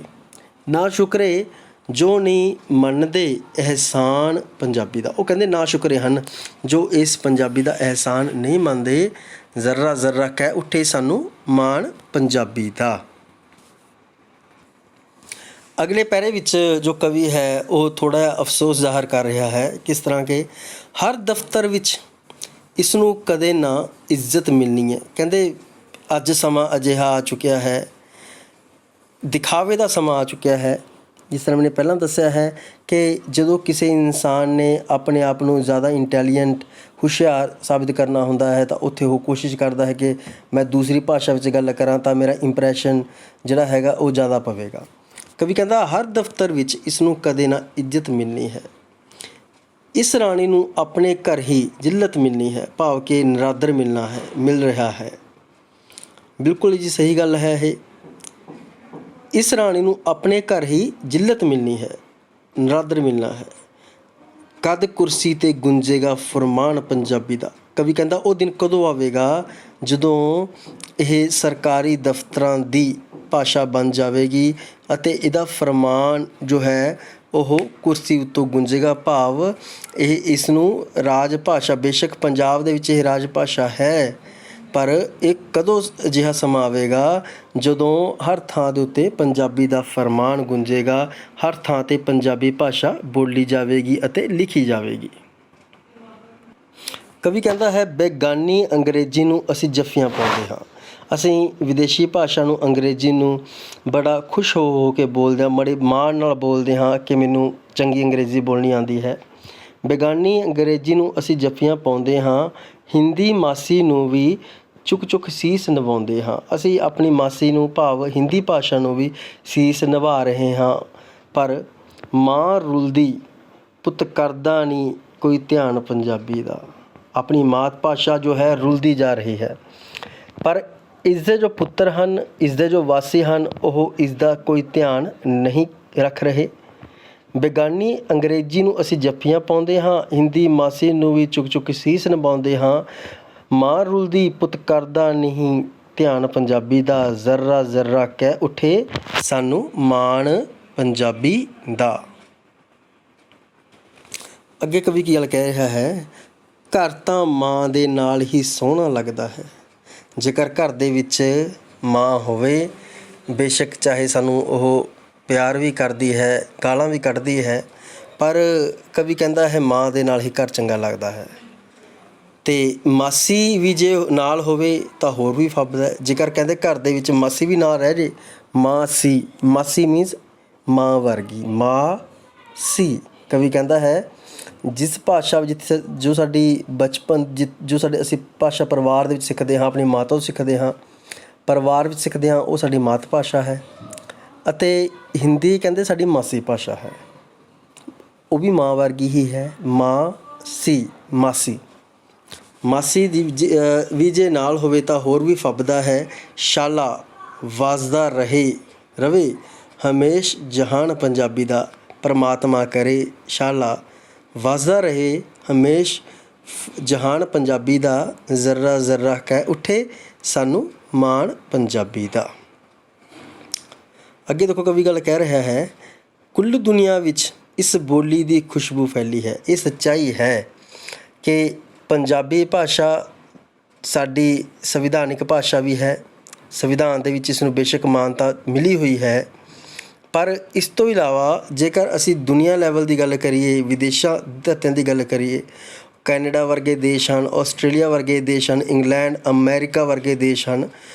ਨਾ ਸ਼ੁਕਰੇ ਜੋ ਨਹੀਂ ਮੰਨਦੇ ਅਹਿਸਾਨ ਪੰਜਾਬੀ ਦਾ। ਉਹ ਕਹਿੰਦੇ ਨਾ ਸ਼ੁਕਰੇ ਹਨ ਜੋ ਇਸ ਪੰਜਾਬੀ ਦਾ ਅਹਿਸਾਨ ਨਹੀਂ ਮੰਨਦੇ। ਜ਼ੱਰਾ ਜ਼ੱਰਾ ਕਹਿ ਉੱਠੇ ਸਾਨੂੰ ਮਾਣ ਪੰਜਾਬੀ ਦਾ। ਅਗਲੇ ਪੈਰੇ ਵਿੱਚ ਜੋ ਕਵੀ ਹੈ ਉਹ ਥੋੜ੍ਹਾ ਜਿਹਾ ਅਫਸੋਸ ਜ਼ਾਹਰ ਕਰ ਰਿਹਾ ਹੈ। ਕਿਸ ਤਰ੍ਹਾਂ ਕਿ ਹਰ ਦਫ਼ਤਰ ਵਿੱਚ ਇਸ ਨੂੰ ਕਦੇ ਨਾ ਇੱਜ਼ਤ ਮਿਲਣੀ ਹੈ। ਕਹਿੰਦੇ ਅੱਜ ਸਮਾਂ ਅਜਿਹਾ ਆ ਚੁੱਕਿਆ ਹੈ, ਦਿਖਾਵੇ ਦਾ ਸਮਾਂ ਆ ਚੁੱਕਿਆ ਹੈ। ਜਿਸ ਤਰ੍ਹਾਂ ਮੈਨੇ ਪਹਿਲਾਂ ਦੱਸਿਆ ਹੈ ਕਿ ਜਦੋਂ ਕਿਸੇ ਇਨਸਾਨ ਨੇ ਆਪਣੇ ਆਪ ਨੂੰ ਜ਼ਿਆਦਾ ਇੰਟੈਲੀਜੈਂਟ, ਹੁਸ਼ਿਆਰ ਸਾਬਿਤ ਕਰਨਾ ਹੁੰਦਾ ਹੈ ਤਾਂ ਉੱਥੇ ਉਹ ਕੋਸ਼ਿਸ਼ ਕਰਦਾ ਹੈ ਕਿ ਮੈਂ ਦੂਸਰੀ ਭਾਸ਼ਾ ਵਿੱਚ ਗੱਲ ਕਰਾਂ ਤਾਂ ਮੇਰਾ ਇੰਪਰੈਸ਼ਨ ਜਿਹੜਾ ਹੈਗਾ ਉਹ ਜ਼ਿਆਦਾ ਪਵੇਗਾ। ਕਵੀ ਕਹਿੰਦਾ ਹਰ ਦਫ਼ਤਰ ਵਿੱਚ ਇਸ ਨੂੰ ਕਦੇ ਨਾ ਇੱਜ਼ਤ ਮਿਲਣੀ ਹੈ। ਇਸ ਰਾਣੀ ਨੂੰ ਆਪਣੇ ਘਰ ਹੀ ਜ਼ਿੱਲਤ ਮਿਲਣੀ ਹੈ, ਭਾਵ ਕਿ ਨਿਰਾਦਰ ਮਿਲ ਰਿਹਾ ਹੈ। ਬਿਲਕੁਲ ਜੀ ਸਹੀ ਗੱਲ ਹੈ ਇਹ। ਇਸ ਰਾਣੀ ਨੂੰ ਆਪਣੇ ਘਰ ਹੀ ਜ਼ਿੱਲਤ ਮਿਲਣੀ ਹੈ, ਨਿਰਾਦਰ ਮਿਲਣਾ ਹੈ। ਕਦ ਕੁਰਸੀ 'ਤੇ ਗੁੰਜੇਗਾ ਫਰਮਾਨ ਪੰਜਾਬੀ ਦਾ। ਕਵੀ ਕਹਿੰਦਾ ਉਹ ਦਿਨ ਕਦੋਂ ਆਵੇਗਾ ਜਦੋਂ ਇਹ ਸਰਕਾਰੀ ਦਫ਼ਤਰਾਂ ਦੀ ਭਾਸ਼ਾ ਬਣ ਜਾਵੇਗੀ ਅਤੇ ਇਹਦਾ ਫਰਮਾਨ ਜੋ ਹੈ ਉਹ ਕੁਰਸੀ ਉੱਤੋਂ ਗੁੰਜੇਗਾ, ਭਾਵ ਇਹ ਇਸ ਨੂੰ ਰਾਜ ਭਾਸ਼ਾ, ਬੇਸ਼ੱਕ ਪੰਜਾਬ ਦੇ ਵਿੱਚ ਇਹ ਰਾਜ ਭਾਸ਼ਾ ਹੈ, ਪਰ ਇਹ ਕਦੋਂ ਅਜਿਹਾ ਸਮਾਂ ਆਵੇਗਾ ਜਦੋਂ ਹਰ ਥਾਂ ਦੇ ਉੱਤੇ ਪੰਜਾਬੀ ਦਾ ਫਰਮਾਨ ਗੁੰਜੇਗਾ, ਹਰ ਥਾਂ 'ਤੇ ਪੰਜਾਬੀ ਭਾਸ਼ਾ ਬੋਲੀ ਜਾਵੇਗੀ ਅਤੇ ਲਿਖੀ ਜਾਵੇਗੀ। ਕਵੀ ਕਹਿੰਦਾ ਹੈ ਬੇਗਾਨੀ ਅੰਗਰੇਜ਼ੀ ਨੂੰ ਅਸੀਂ ਜੱਫੀਆਂ ਪਾਉਂਦੇ ਹਾਂ। ਅਸੀਂ ਵਿਦੇਸ਼ੀ ਭਾਸ਼ਾ ਨੂੰ, ਅੰਗਰੇਜ਼ੀ ਨੂੰ ਬੜਾ ਖੁਸ਼ ਹੋ ਕੇ ਬੋਲਦੇ ਹਾਂ, ਬੜੇ ਮਾਣ ਨਾਲ ਬੋਲਦੇ ਹਾਂ ਕਿ ਮੈਨੂੰ ਚੰਗੀ ਅੰਗਰੇਜ਼ੀ ਬੋਲਣੀ ਆਉਂਦੀ ਹੈ। ਬੇਗਾਨੀ ਅੰਗਰੇਜ਼ੀ ਨੂੰ ਅਸੀਂ ਜੱਫੀਆਂ ਪਾਉਂਦੇ ਹਾਂ। ਹਿੰਦੀ ਮਾਸੀ ਨੂੰ ਵੀ ਚੁੱਕ ਚੁੱਕ ਸੀਸ ਨਿਵਾਉਂਦੇ ਹਾਂ। ਅਸੀਂ ਆਪਣੀ ਮਾਸੀ ਨੂੰ, ਭਾਵ ਹਿੰਦੀ ਭਾਸ਼ਾ ਨੂੰ ਵੀ ਸੀਸ ਨਿਭਾ ਰਹੇ ਹਾਂ। ਪਰ ਮਾਂ ਰੁਲਦੀ ਪੁੱਤ ਕਰਦਾ ਨਹੀਂ ਕੋਈ ਧਿਆਨ ਪੰਜਾਬੀ ਦਾ। ਆਪਣੀ ਮਾਤ ਭਾਸ਼ਾ ਜੋ ਹੈ ਰੁਲਦੀ ਜਾ ਰਹੀ ਹੈ, ਪਰ ਇਸਦੇ ਜੋ ਪੁੱਤਰ ਹਨ, ਇਸਦੇ ਜੋ ਵਾਸੀ ਹਨ, ਉਹ ਇਸਦਾ ਕੋਈ ਧਿਆਨ ਨਹੀਂ ਰੱਖ ਰਹੇ। ਬੇਗਾਨੀ ਅੰਗਰੇਜ਼ੀ ਨੂੰ ਅਸੀਂ ਜੱਫੀਆਂ ਪਾਉਂਦੇ ਹਾਂ, ਹਿੰਦੀ ਮਾਸੀ ਨੂੰ ਵੀ ਚੁੱਕ ਚੁੱਕ ਸੀਸ ਨਿਭਾਉਂਦੇ ਹਾਂ। ਮਾਂ ਰੁਲਦੀ ਪੁੱਤ ਕਰਦਾ ਨਹੀਂ ਧਿਆਨ ਪੰਜਾਬੀ ਦਾ, ਜ਼ੱਰਾ ਜ਼ੱਰਾ ਕਹਿ ਉੱਠੇ ਸਾਨੂੰ ਮਾਣ ਪੰਜਾਬੀ ਦਾ। ਅੱਗੇ ਕਵੀ ਕੀ ਗੱਲ ਕਹਿ ਰਿਹਾ ਹੈ, ਘਰ ਤਾਂ ਮਾਂ ਦੇ ਨਾਲ ਹੀ ਸੋਹਣਾ ਲੱਗਦਾ ਹੈ। ਜੇਕਰ ਘਰ ਦੇ ਵਿੱਚ ਮਾਂ ਹੋਵੇ, ਬੇਸ਼ੱਕ ਚਾਹੇ ਸਾਨੂੰ ਉਹ ਪਿਆਰ ਵੀ ਕਰਦੀ ਹੈ, ਗਾਲਾਂ ਵੀ ਕੱਢਦੀ ਹੈ, ਪਰ ਕਵੀ ਕਹਿੰਦਾ ਹੈ ਮਾਂ ਦੇ ਨਾਲ ਹੀ ਘਰ ਚੰਗਾ ਲੱਗਦਾ ਹੈ। ਅਤੇ ਮਾਸੀ ਵੀ ਜੇ ਨਾਲ ਹੋਵੇ ਤਾਂ ਹੋਰ ਵੀ ਫੱਬਦਾ। ਜੇਕਰ ਕਹਿੰਦੇ ਘਰ ਦੇ ਵਿੱਚ ਮਾਸੀ ਵੀ ਨਾਲ ਰਹਿ ਜੇ, ਮਾਸੀ, ਮਾਸੀ ਮੀਨਸ ਮਾਂ ਵਰਗੀ, ਮਾਂ ਸੀ। ਕਵੀ ਕਹਿੰਦਾ ਹੈ ਜਿਸ ਭਾਸ਼ਾ ਜਿੱਥੇ ਜੋ ਸਾਡੀ ਬਚਪਨ ਜੋ ਸਾਡੇ ਅਸੀਂ ਭਾਸ਼ਾ ਪਰਿਵਾਰ ਦੇ ਵਿੱਚ ਸਿੱਖਦੇ ਹਾਂ, ਆਪਣੀ ਮਾਂ ਤੋਂ ਸਿੱਖਦੇ ਹਾਂ, ਪਰਿਵਾਰ ਵਿੱਚ ਸਿੱਖਦੇ ਹਾਂ, ਉਹ ਸਾਡੀ ਮਾਤ ਭਾਸ਼ਾ ਹੈ। ਅਤੇ ਹਿੰਦੀ ਕਹਿੰਦੇ ਸਾਡੀ ਮਾਸੀ ਭਾਸ਼ਾ ਹੈ, ਉਹ ਵੀ ਮਾਂ ਵਰਗੀ ਹੀ ਹੈ। ਮਾਂ ਸੀ, ਮਾਸੀ, ਮਾਸੀ ਦੀ ਵੀ ਜੇ ਨਾਲ ਹੋਵੇ ਤਾਂ ਹੋਰ ਵੀ ਫੱਬਦਾ ਹੈ। ਸ਼ਾਲਾ ਵੱਸਦਾ ਰਵੇ ਹਮੇਸ਼ ਜਹਾਨ ਪੰਜਾਬੀ ਦਾ। ਪਰਮਾਤਮਾ ਕਰੇ ਸ਼ਾਲਾ ਵੱਸਦਾ ਰਹੇ ਹਮੇਸ਼ ਜਹਾਨ ਪੰਜਾਬੀ ਦਾ, ਜ਼ੱਰਾ ਜ਼ੱਰਾ ਕਹਿ ਉੱਠੇ ਸਾਨੂੰ ਮਾਣ ਪੰਜਾਬੀ ਦਾ। ਅੱਗੇ ਦੇਖੋ ਕਵੀ ਗੱਲ ਕਹਿ ਰਿਹਾ ਹੈ, ਕੁੱਲ ਦੁਨੀਆ ਵਿੱਚ ਇਸ ਬੋਲੀ ਦੀ ਖੁਸ਼ਬੂ ਫੈਲੀ ਹੈ। ਇਹ ਸੱਚਾਈ ਹੈ ਕਿ ਪੰਜਾਬੀ ਭਾਸ਼ਾ ਸਾਡੀ ਸੰਵਿਧਾਨਿਕ ਭਾਸ਼ਾ ਵੀ ਹੈ। ਸੰਵਿਧਾਨ ਦੇ ਵਿੱਚ ਇਸ ਨੂੰ ਬੇਸ਼ੱਕ ਮਾਨਤਾ ਮਿਲੀ ਹੋਈ ਹੈ, ਪਰ ਇਸ ਤੋਂ ਇਲਾਵਾ ਜੇਕਰ ਅਸੀਂ ਦੁਨੀਆ ਲੈਵਲ ਦੀ ਗੱਲ ਕਰੀਏ, ਵਿਦੇਸ਼ਾਂ ਧਰਤੀਆਂ ਦੀ ਗੱਲ ਕਰੀਏ, ਕੈਨੇਡਾ ਵਰਗੇ ਦੇਸ਼ ਹਨ, ਆਸਟ੍ਰੇਲੀਆ ਵਰਗੇ ਦੇਸ਼ ਹਨ, ਇੰਗਲੈਂਡ, ਅਮੈਰੀਕਾ ਵਰਗੇ ਦੇਸ਼ ਹਨ,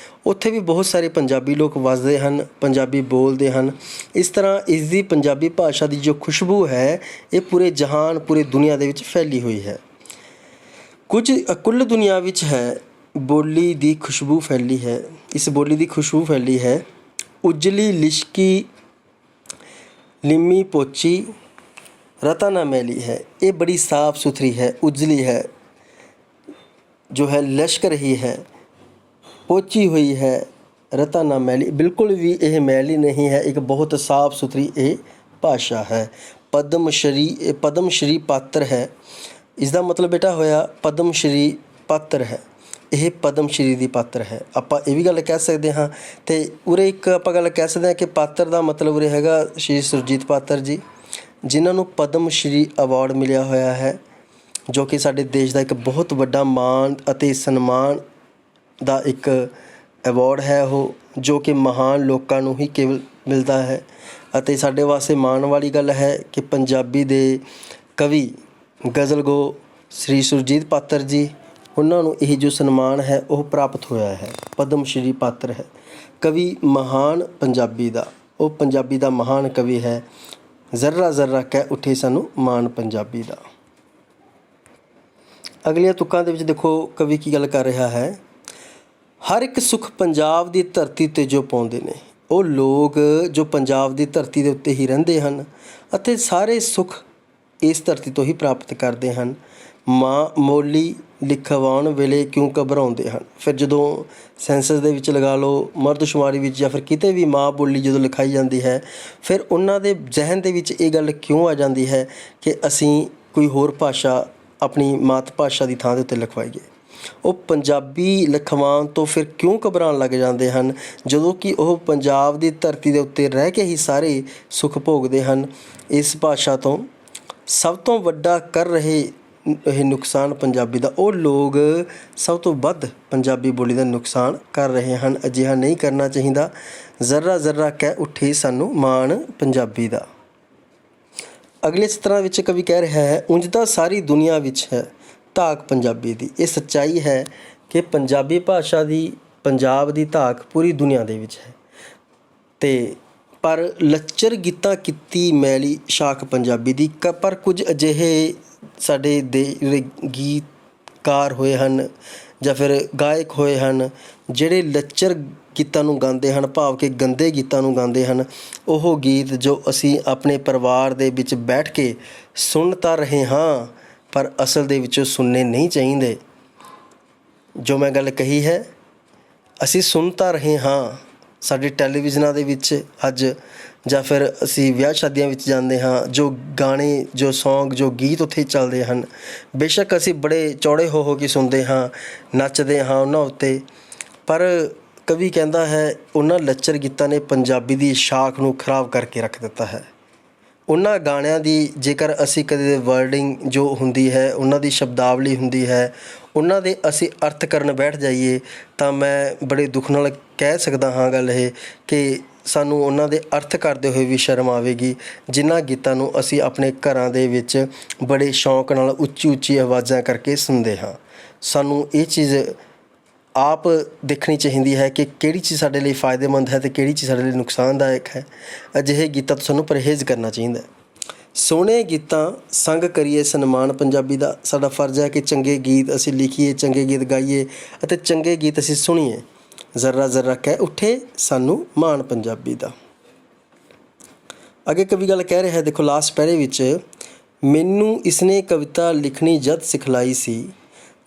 ਉੱਥੇ ਵੀ ਬਹੁਤ ਸਾਰੇ ਪੰਜਾਬੀ ਲੋਕ ਵੱਸਦੇ ਹਨ, ਪੰਜਾਬੀ ਬੋਲਦੇ ਹਨ। ਇਸ ਤਰ੍ਹਾਂ ਇਸ ਦੀ ਪੰਜਾਬੀ ਭਾਸ਼ਾ ਦੀ ਜੋ ਖੁਸ਼ਬੂ ਹੈ, ਇਹ ਪੂਰੇ ਜਹਾਨ, ਪੂਰੇ ਦੁਨੀਆ ਦੇ ਵਿੱਚ ਫੈਲੀ ਹੋਈ ਹੈ। ਕੁੱਲ ਦੁਨੀਆ ਵਿੱਚ ਹੈ ਬੋਲੀ ਦੀ ਖੁਸ਼ਬੂ ਫੈਲੀ ਹੈ। ਇਸ ਬੋਲੀ ਦੀ ਖੁਸ਼ਬੂ ਫੈਲੀ ਹੈ। ਉਜਲੀ ਲਿਸ਼ਕੀ ਲਿੰਮੀ ਪੋਚੀ ਰਤਾ ਨਾ ਮੈਲੀ ਹੈ। ਇਹ ਬੜੀ ਸਾਫ ਸੁਥਰੀ ਹੈ, ਉਜਲੀ ਹੈ, ਜੋ ਹੈ ਲਿਸ਼ਕ ਰਹੀ ਹੈ, ਪੋਚੀ ਹੋਈ ਹੈ, ਰਤਾ ਨਾ ਮੈਲੀ, ਬਿਲਕੁਲ ਵੀ ਇਹ ਮੈਲੀ ਨਹੀਂ ਹੈ। ਇੱਕ ਬਹੁਤ ਸਾਫ ਸੁਥਰੀ ਇਹ ਭਾਸ਼ਾ ਹੈ। ਪਦਮ ਸ਼੍ਰੀ ਪਾਤਰ ਹੈ। ਇਸ ਦਾ ਮਤਲਬ ਬੇਟਾ ਹੋਇਆ ਪਦਮ ਸ਼੍ਰੀ ਪਾਤਰ ਹੈ। ਇਹ ਪਦਮ ਸ਼੍ਰੀ ਦੀ ਪਾਤਰ ਹੈ। ਆਪਾਂ ਇਹ ਵੀ ਗੱਲ ਕਹਿ ਸਕਦੇ ਹਾਂ। ਅਤੇ ਉਰੇ ਇੱਕ ਆਪਾਂ ਗੱਲ ਕਹਿ ਸਕਦੇ ਹਾਂ ਕਿ ਪਾਤਰ ਦਾ ਮਤਲਬ ਉਰੇ ਹੈਗਾ ਸ਼੍ਰੀ ਸੁਰਜੀਤ ਪਾਤਰ ਜੀ, ਜਿਨ੍ਹਾਂ ਨੂੰ ਪਦਮ ਸ਼੍ਰੀ ਅਵਾਰਡ ਮਿਲਿਆ ਹੋਇਆ ਹੈ, ਜੋ ਕਿ ਸਾਡੇ ਦੇਸ਼ ਦਾ ਇੱਕ ਬਹੁਤ ਵੱਡਾ ਮਾਣ ਅਤੇ ਸਨਮਾਨ ਦਾ ਇੱਕ ਅਵਾਰਡ ਹੈ। ਉਹ ਜੋ ਕਿ ਮਹਾਨ ਲੋਕਾਂ ਨੂੰ ਹੀ ਕੇਵਲ ਮਿਲਦਾ ਹੈ। ਅਤੇ ਸਾਡੇ ਵਾਸਤੇ ਮਾਣ ਵਾਲੀ ਗੱਲ ਹੈ ਕਿ ਪੰਜਾਬੀ ਦੇ ਕਵੀ ਗਜ਼ਲਗੋ ਸ਼੍ਰੀ ਸੁਰਜੀਤ ਪਾਤਰ ਜੀ, ਉਹਨਾਂ ਨੂੰ ਇਹ ਜੋ ਸਨਮਾਨ ਹੈ ਉਹ ਪ੍ਰਾਪਤ ਹੋਇਆ ਹੈ, ਪਦਮ ਸ਼੍ਰੀ ਪਾਤਰ ਹੈ। ਕਵੀ ਮਹਾਨ ਪੰਜਾਬੀ ਦਾ, ਉਹ ਪੰਜਾਬੀ ਦਾ ਮਹਾਨ ਕਵੀ ਹੈ। ਜ਼ੱਰਾ ਜ਼ੱਰਾ ਕਹਿ ਉੱਠੇ ਸਾਨੂੰ ਮਾਣ ਪੰਜਾਬੀ ਦਾ। ਅਗਲੀਆਂ ਤੁਕਾਂ ਦੇ ਵਿੱਚ ਦੇਖੋ ਕਵੀ ਕੀ ਗੱਲ ਕਰ ਰਿਹਾ ਹੈ, ਹਰ ਇੱਕ ਸੁੱਖ ਪੰਜਾਬ ਦੀ ਧਰਤੀ 'ਤੇ ਜੋ ਪਾਉਂਦੇ ਨੇ ਉਹ ਲੋਕ ਜੋ ਪੰਜਾਬ ਦੀ ਧਰਤੀ ਦੇ ਉੱਤੇ ਹੀ ਰਹਿੰਦੇ ਹਨ ਅਤੇ ਸਾਰੇ ਸੁੱਖ ਇਸ ਧਰਤੀ ਤੋਂ ਹੀ ਪ੍ਰਾਪਤ ਕਰਦੇ ਹਨ। ਮਾਂ ਬੋਲੀ ਲਿਖਵਾਉਣ ਵੇਲੇ ਕਿਉਂ ਘਬਰਾਉਂਦੇ ਹਨ। ਫਿਰ ਜਦੋਂ ਸੈਂਸਸ ਦੇ ਵਿੱਚ ਲਗਾ ਲਓ, ਮਰਦਸ਼ੁਮਾਰੀ ਵਿੱਚ, ਜਾਂ ਫਿਰ ਕਿਤੇ ਵੀ ਮਾਂ ਬੋਲੀ ਜਦੋਂ ਲਿਖਾਈ ਜਾਂਦੀ ਹੈ, ਫਿਰ ਉਹਨਾਂ ਦੇ ਜ਼ਿਹਨ ਦੇ ਵਿੱਚ ਇਹ ਗੱਲ ਕਿਉਂ ਆ ਜਾਂਦੀ ਹੈ ਕਿ ਅਸੀਂ ਕੋਈ ਹੋਰ ਭਾਸ਼ਾ ਆਪਣੀ ਮਾਤ ਭਾਸ਼ਾ ਦੀ ਥਾਂ ਦੇ ਉੱਤੇ ਲਿਖਵਾਈਏ। ਉਹ ਪੰਜਾਬੀ ਲਿਖਵਾਉਣ ਤੋਂ ਫਿਰ ਕਿਉਂ ਘਬਰਾਉਣ ਲੱਗ ਜਾਂਦੇ ਹਨ, ਜਦੋਂ ਕਿ ਉਹ ਪੰਜਾਬ ਦੀ ਧਰਤੀ ਦੇ ਉੱਤੇ ਰਹਿ ਕੇ ਹੀ ਸਾਰੇ ਸੁੱਖ ਭੋਗਦੇ ਹਨ। ਇਸ ਭਾਸ਼ਾ ਤੋਂ ਸਭ ਤੋਂ ਵੱਡਾ ਕਰ ਰਹੇ ਇਹ ਨੁਕਸਾਨ ਪੰਜਾਬੀ ਦਾ, ਉਹ ਲੋਕ ਸਭ ਤੋਂ ਵੱਧ ਪੰਜਾਬੀ ਬੋਲੀ ਦਾ ਨੁਕਸਾਨ ਕਰ ਰਹੇ ਹਨ। ਅਜਿਹਾ ਨਹੀਂ ਕਰਨਾ ਚਾਹੀਦਾ। ਜ਼ੱਰਾ ਜ਼ੱਰਾ ਕਹਿ ਉੱਠੇ ਸਾਨੂੰ ਮਾਣ ਪੰਜਾਬੀ ਦਾ। ਅਗਲੇ ਸਤਰਾਂ ਵਿੱਚ ਕਵੀ ਕਹਿ ਰਿਹਾ ਹੈ, ਉਂਝ ਤਾਂ ਸਾਰੀ ਦੁਨੀਆ ਵਿੱਚ ਹੈ ਧਾਕ ਪੰਜਾਬੀ ਦੀ। ਇਹ ਸੱਚਾਈ ਹੈ ਕਿ ਪੰਜਾਬੀ ਭਾਸ਼ਾ ਦੀ, ਪੰਜਾਬ ਦੀ ਧਾਕ ਪੂਰੀ ਦੁਨੀਆ ਦੇ ਵਿੱਚ ਹੈ। ਅਤੇ ਪਰ ਲੱਚਰ ਗੀਤਾਂ ਕੀਤੀ ਮੈਲੀ ਸ਼ਾਖ ਪੰਜਾਬੀ ਦੀ ਪਰ ਕੁਝ ਅਜਿਹੇ ਸਾਡੇ ਗੀਤਕਾਰ ਹੋਏ ਹਨ ਜਾਂ ਫਿਰ ਗਾਇਕ ਹੋਏ ਹਨ ਜਿਹੜੇ ਲੱਚਰ ਗੀਤਾਂ ਨੂੰ ਗਾਉਂਦੇ ਹਨ, ਭਾਵ ਕਿ ਗੰਦੇ ਗੀਤਾਂ ਨੂੰ ਗਾਉਂਦੇ ਹਨ। ਉਹ ਗੀਤ ਜੋ ਅਸੀਂ ਆਪਣੇ ਪਰਿਵਾਰ ਦੇ ਵਿੱਚ ਬੈਠ ਕੇ ਸੁਣ ਤਾਂ ਰਹੇ ਹਾਂ ਪਰ ਅਸਲ ਦੇ ਵਿੱਚ ਸੁਣਨੇ ਨਹੀਂ ਚਾਹੀਦੇ। ਜੋ ਮੈਂ ਗੱਲ ਕਹੀ ਹੈ, ਅਸੀਂ ਸੁਣ ਤਾਂ ਰਹੇ ਹਾਂ ਸਾਡੇ ਟੈਲੀਵਿਜ਼ਨਾਂ ਦੇ ਵਿੱਚ ਅੱਜ, ਜਾਂ ਫਿਰ ਅਸੀਂ ਵਿਆਹ ਸ਼ਾਦੀਆਂ ਵਿੱਚ ਜਾਂਦੇ ਹਾਂ, ਜੋ ਗਾਣੇ, ਜੋ ਸੌਂਗ, ਜੋ ਗੀਤ ਉੱਥੇ ਚੱਲਦੇ ਹਨ, ਬੇਸ਼ੱਕ ਅਸੀਂ ਬੜੇ ਚੌੜੇ ਹੋ ਕੇ ਸੁਣਦੇ ਹਾਂ, ਨੱਚਦੇ ਹਾਂ ਉਹਨਾਂ ਉੱਤੇ, ਪਰ ਕਵੀ ਕਹਿੰਦਾ ਹੈ ਉਹਨਾਂ ਲੱਚਰ ਗੀਤਾਂ ਨੇ ਪੰਜਾਬੀ ਦੀ ਸ਼ਾਖ ਨੂੰ ਖਰਾਬ ਕਰਕੇ ਰੱਖ ਦਿੱਤਾ ਹੈ। ਉਹਨਾਂ ਗਾਣਿਆਂ ਦੀ ਜੇਕਰ ਅਸੀਂ ਕਦੇ ਵਰਡਿੰਗ ਜੋ ਹੁੰਦੀ ਹੈ, ਉਹਨਾਂ ਦੀ ਸ਼ਬਦਾਵਲੀ ਹੁੰਦੀ ਹੈ, ਉਹਨਾਂ ਦੇ ਅਸੀਂ ਅਰਥ ਕਰਨ ਬੈਠ ਜਾਈਏ ਤਾਂ ਮੈਂ ਬੜੇ ਦੁੱਖ ਨਾਲ ਕਹਿ ਸਕਦਾ ਹਾਂ ਗੱਲ ਇਹ ਕਿ ਸਾਨੂੰ ਉਹਨਾਂ ਦੇ ਅਰਥ ਕਰਦੇ ਹੋਏ ਵੀ ਸ਼ਰਮ ਆਵੇਗੀ, ਜਿਨ੍ਹਾਂ ਗੀਤਾਂ ਨੂੰ ਅਸੀਂ ਆਪਣੇ ਘਰਾਂ ਦੇ ਵਿੱਚ ਬੜੇ ਸ਼ੌਂਕ ਨਾਲ ਉੱਚੀ ਉੱਚੀ ਆਵਾਜ਼ਾਂ ਕਰਕੇ ਸੁਣਦੇ ਹਾਂ। ਸਾਨੂੰ ਇਹ ਚੀਜ਼ ਆਪ ਦੇਖਣੀ ਚਾਹੀਦੀ ਹੈ ਕਿ ਕਿਹੜੀ ਚੀਜ਼ ਸਾਡੇ ਲਈ ਫਾਇਦੇਮੰਦ ਹੈ ਅਤੇ ਕਿਹੜੀ ਚੀਜ਼ ਸਾਡੇ ਲਈ ਨੁਕਸਾਨਦਾਇਕ ਹੈ। ਅਜਿਹੇ ਗੀਤਾਂ ਤੋਂ ਸਾਨੂੰ ਪਰਹੇਜ਼ ਕਰਨਾ ਚਾਹੀਦਾ। ਸੋਹਣੇ ਗੀਤਾਂ ਸੰਗ ਕਰੀਏ ਸਨਮਾਨ ਪੰਜਾਬੀ ਦਾ। ਸਾਡਾ ਫਰਜ਼ ਹੈ ਕਿ ਚੰਗੇ ਗੀਤ ਅਸੀਂ ਲਿਖੀਏ, ਚੰਗੇ ਗੀਤ ਗਾਈਏ ਅਤੇ ਚੰਗੇ ਗੀਤ ਅਸੀਂ ਸੁਣੀਏ। ਜ਼ਰਾ ਜ਼ਰਾ ਕਹਿ ਉੱਠੇ ਸਾਨੂੰ ਮਾਣ ਪੰਜਾਬੀ ਦਾ। ਅੱਗੇ ਕਵੀ ਗੱਲ ਕਹਿ ਰਿਹਾ, ਦੇਖੋ ਲਾਸਟ ਪੈਰੇ ਵਿੱਚ, ਮੈਨੂੰ ਇਸਨੇ ਕਵਿਤਾ ਲਿਖਣੀ ਜਦ ਸਿਖਲਾਈ ਸੀ,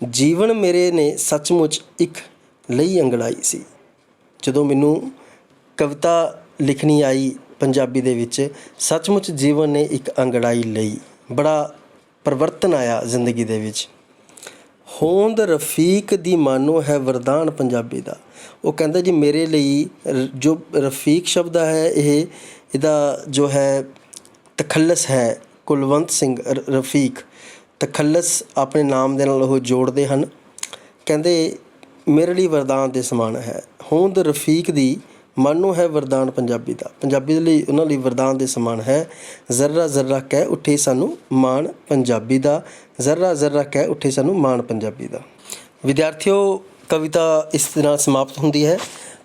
ਜੀਵਨ ਮੇਰੇ ਨੇ ਸੱਚਮੁੱਚ ਇੱਕ ਲਈ ਅੰਗੜਾਈ ਸੀ। ਜਦੋਂ ਮੈਨੂੰ ਕਵਿਤਾ ਲਿਖਣੀ ਆਈ ਪੰਜਾਬੀ ਦੇ ਵਿੱਚ, ਸੱਚਮੁੱਚ ਜੀਵਨ ਨੇ ਇੱਕ ਅੰਗੜਾਈ ਲਈ, ਬੜਾ ਪਰਿਵਰਤਨ ਆਇਆ ਜ਼ਿੰਦਗੀ ਦੇ ਵਿੱਚ। ਹੋਂਦ ਰਫੀਕ ਦੀ ਮਾਨੋ ਹੈ ਵਰਦਾਨ ਪੰਜਾਬੀ ਦਾ। ਉਹ ਕਹਿੰਦਾ ਜੀ ਮੇਰੇ ਲਈ ਜੋ ਰਫੀਕ ਸ਼ਬਦ ਹੈ ਇਹਦਾ ਜੋ ਹੈ ਤਖੱਲਸ ਹੈ, ਕੁਲਵੰਤ ਸਿੰਘ ਰਫੀਕ, ਤਖੱਲਸ ਆਪਣੇ ਨਾਮ ਦੇ ਨਾਲ ਉਹ ਜੋੜਦੇ ਹਨ। ਕਹਿੰਦੇ ਮੇਰੇ ਲਈ ਵਰਦਾਨ ਦੇ ਸਮਾਨ ਹੈ। ਹੋਂਦ ਰਫੀਕ ਦੀ ਮਾਨੋ ਹੈ ਵਰਦਾਨ ਪੰਜਾਬੀ ਦਾ। ਪੰਜਾਬੀ ਦੇ ਲਈ ਉਹਨਾਂ ਲਈ ਵਰਦਾਨ ਦੇ ਸਮਾਨ ਹੈ। ਜ਼ਰਾ ਜ਼ਰਾ ਕਹਿ ਉੱਠੇ ਸਾਨੂੰ ਮਾਣ ਪੰਜਾਬੀ ਦਾ, ਜ਼ਰਾ ਜ਼ਰਾ ਕਹਿ ਉੱਠੇ ਸਾਨੂੰ ਮਾਣ ਪੰਜਾਬੀ ਦਾ। ਵਿਦਿਆਰਥੀਓ, ਕਵਿਤਾ ਇਸ ਦੇ ਨਾਲ ਸਮਾਪਤ ਹੁੰਦੀ ਹੈ।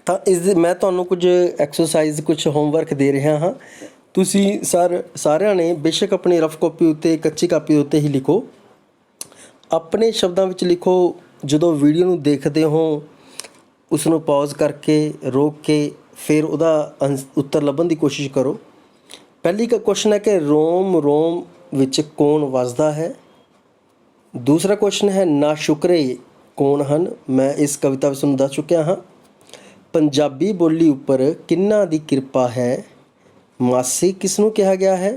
ਤਾਂ ਮੈਂ ਤੁਹਾਨੂੰ ਕੁਝ ਐਕਸਰਸਾਈਜ਼, ਕੁਝ ਹੋਮਵਰਕ ਦੇ ਰਿਹਾ ਹਾਂ। ਤੁਸੀਂ ਸਾਰਿਆਂ ਨੇ ਬੇਸ਼ੱਕ ਆਪਣੀ ਰਫ ਕਾਪੀ ਉੱਤੇ, ਕੱਚੀ ਕਾਪੀ ਉੱਤੇ ਹੀ ਲਿਖੋ, ਆਪਣੇ ਸ਼ਬਦਾਂ ਵਿੱਚ ਲਿਖੋ। ਜਦੋਂ ਵੀਡੀਓ ਨੂੰ ਦੇਖਦੇ ਹੋ ਉਸ ਨੂੰ ਪੌਜ਼ ਕਰਕੇ, ਰੋਕ ਕੇ, ਫਿਰ ਉਹਦਾ ਉੱਤਰ ਲੱਭਣ ਦੀ ਕੋਸ਼ਿਸ਼ ਕਰੋ। ਪਹਿਲੀ ਕੁਐਸਚਨ ਹੈ ਕਿ ਰੋਮ ਰੋਮ ਵਿੱਚ ਕੌਣ ਵੱਸਦਾ ਹੈ। ਦੂਸਰਾ ਕੁਐਸਚਨ ਹੈ ਨਾਸ਼ੁਕਰੇ ਕੌਣ ਹਨ। ਮੈਂ ਇਸ ਕਵਿਤਾ ਵਿੱਚ ਤੁਹਾਨੂੰ ਦੱਸ ਚੁੱਕਿਆ ਹਾਂ। ਪੰਜਾਬੀ ਬੋਲੀ ਉੱਪਰ ਕਿਹਨਾਂ ਦੀ ਕਿਰਪਾ ਹੈ। ਮਾਸੀ ਕਿਸ ਨੂੰ ਕਿਹਾ ਗਿਆ ਹੈ।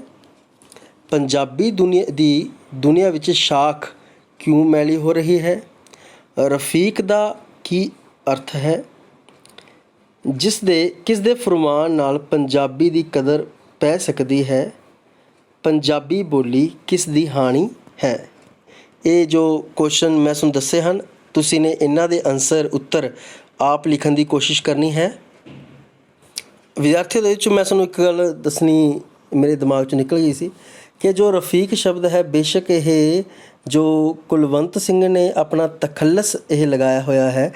ਪੰਜਾਬੀ ਦੁਨੀਆ ਵਿੱਚ ਸ਼ਾਖ ਕਿਉਂ ਮੈਲੀ ਹੋ ਰਹੀ ਹੈ। ਰਫੀਕ ਦਾ ਕੀ ਅਰਥ ਹੈ। ਕਿਸ ਦੇ ਫਰਮਾਨ ਨਾਲ ਪੰਜਾਬੀ ਦੀ ਕਦਰ ਪੈ ਸਕਦੀ ਹੈ। ਪੰਜਾਬੀ ਬੋਲੀ ਕਿਸ ਦੀ ਹਾਣੀ ਹੈ। ਇਹ ਜੋ ਕੁਐਸਚਨ ਮੈਂ ਤੁਹਾਨੂੰ ਦੱਸੇ ਹਨ, ਤੁਸੀਂ ਨੇ ਇਹਨਾਂ ਦੇ ਉੱਤਰ ਆਪ ਲਿਖਣ ਦੀ ਕੋਸ਼ਿਸ਼ ਕਰਨੀ ਹੈ। ਵਿਦਿਆਰਥੀਆਂ ਦੇ ਵਿੱਚ ਮੈਂ ਤੁਹਾਨੂੰ ਇੱਕ ਗੱਲ ਦੱਸਣੀ ਮੇਰੇ ਦਿਮਾਗ 'ਚ ਨਿਕਲ ਗਈ ਸੀ ਕਿ ਜੋ ਰਫੀਕ ਸ਼ਬਦ ਹੈ, ਬੇਸ਼ੱਕ ਇਹ ਜੋ ਕੁਲਵੰਤ ਸਿੰਘ ਨੇ ਆਪਣਾ ਤਖੱਲਸ ਇਹ ਲਗਾਇਆ ਹੋਇਆ ਹੈ,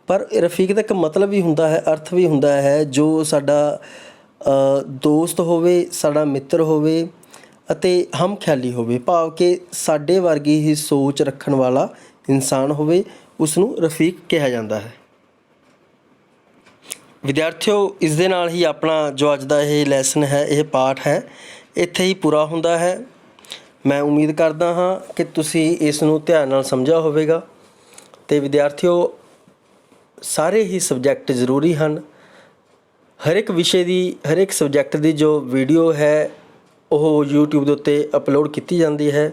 ਪਰ ਰਫੀਕ ਦਾ ਇੱਕ ਮਤਲਬ ਵੀ ਹੁੰਦਾ ਹੈ, ਅਰਥ ਵੀ ਹੁੰਦਾ ਹੈ। ਜੋ ਸਾਡਾ ਦੋਸਤ ਹੋਵੇ, ਸਾਡਾ ਮਿੱਤਰ ਹੋਵੇ ਅਤੇ ਹਮਖਿਆਲੀ ਹੋਵੇ, ਭਾਵ ਕਿ ਸਾਡੇ ਵਰਗੀ ਹੀ ਸੋਚ ਰੱਖਣ ਵਾਲਾ ਇਨਸਾਨ ਹੋਵੇ, ਉਸ ਨੂੰ ਰਫੀਕ ਕਿਹਾ ਜਾਂਦਾ ਹੈ। ਵਿਦਿਆਰਥੀਓ, ਇਸ ਦੇ ਨਾਲ ਹੀ ਆਪਣਾ ਜੋ ਅੱਜ ਦਾ ਇਹ ਲੈਸਨ ਹੈ, ਇਹ ਪਾਠ ਹੈ, ਇੱਥੇ ਹੀ ਪੂਰਾ ਹੁੰਦਾ ਹੈ। ਮੈਂ ਉਮੀਦ ਕਰਦਾ ਹਾਂ ਕਿ ਤੁਸੀਂ ਇਸ ਨੂੰ ਧਿਆਨ ਨਾਲ ਸਮਝਿਆ ਹੋਵੇਗਾ। ਅਤੇ ਵਿਦਿਆਰਥੀਓ, ਸਾਰੇ ਹੀ ਸਬਜੈਕਟ ਜ਼ਰੂਰੀ ਹਨ। ਹਰ ਇੱਕ ਵਿਸ਼ੇ ਦੀ, ਹਰ ਇੱਕ ਸਬਜੈਕਟ ਦੀ ਜੋ ਵੀਡੀਓ ਹੈ ਉਹ YouTube ਦੇ ਉੱਤੇ ਅਪਲੋਡ ਕੀਤੀ ਜਾਂਦੀ ਹੈ।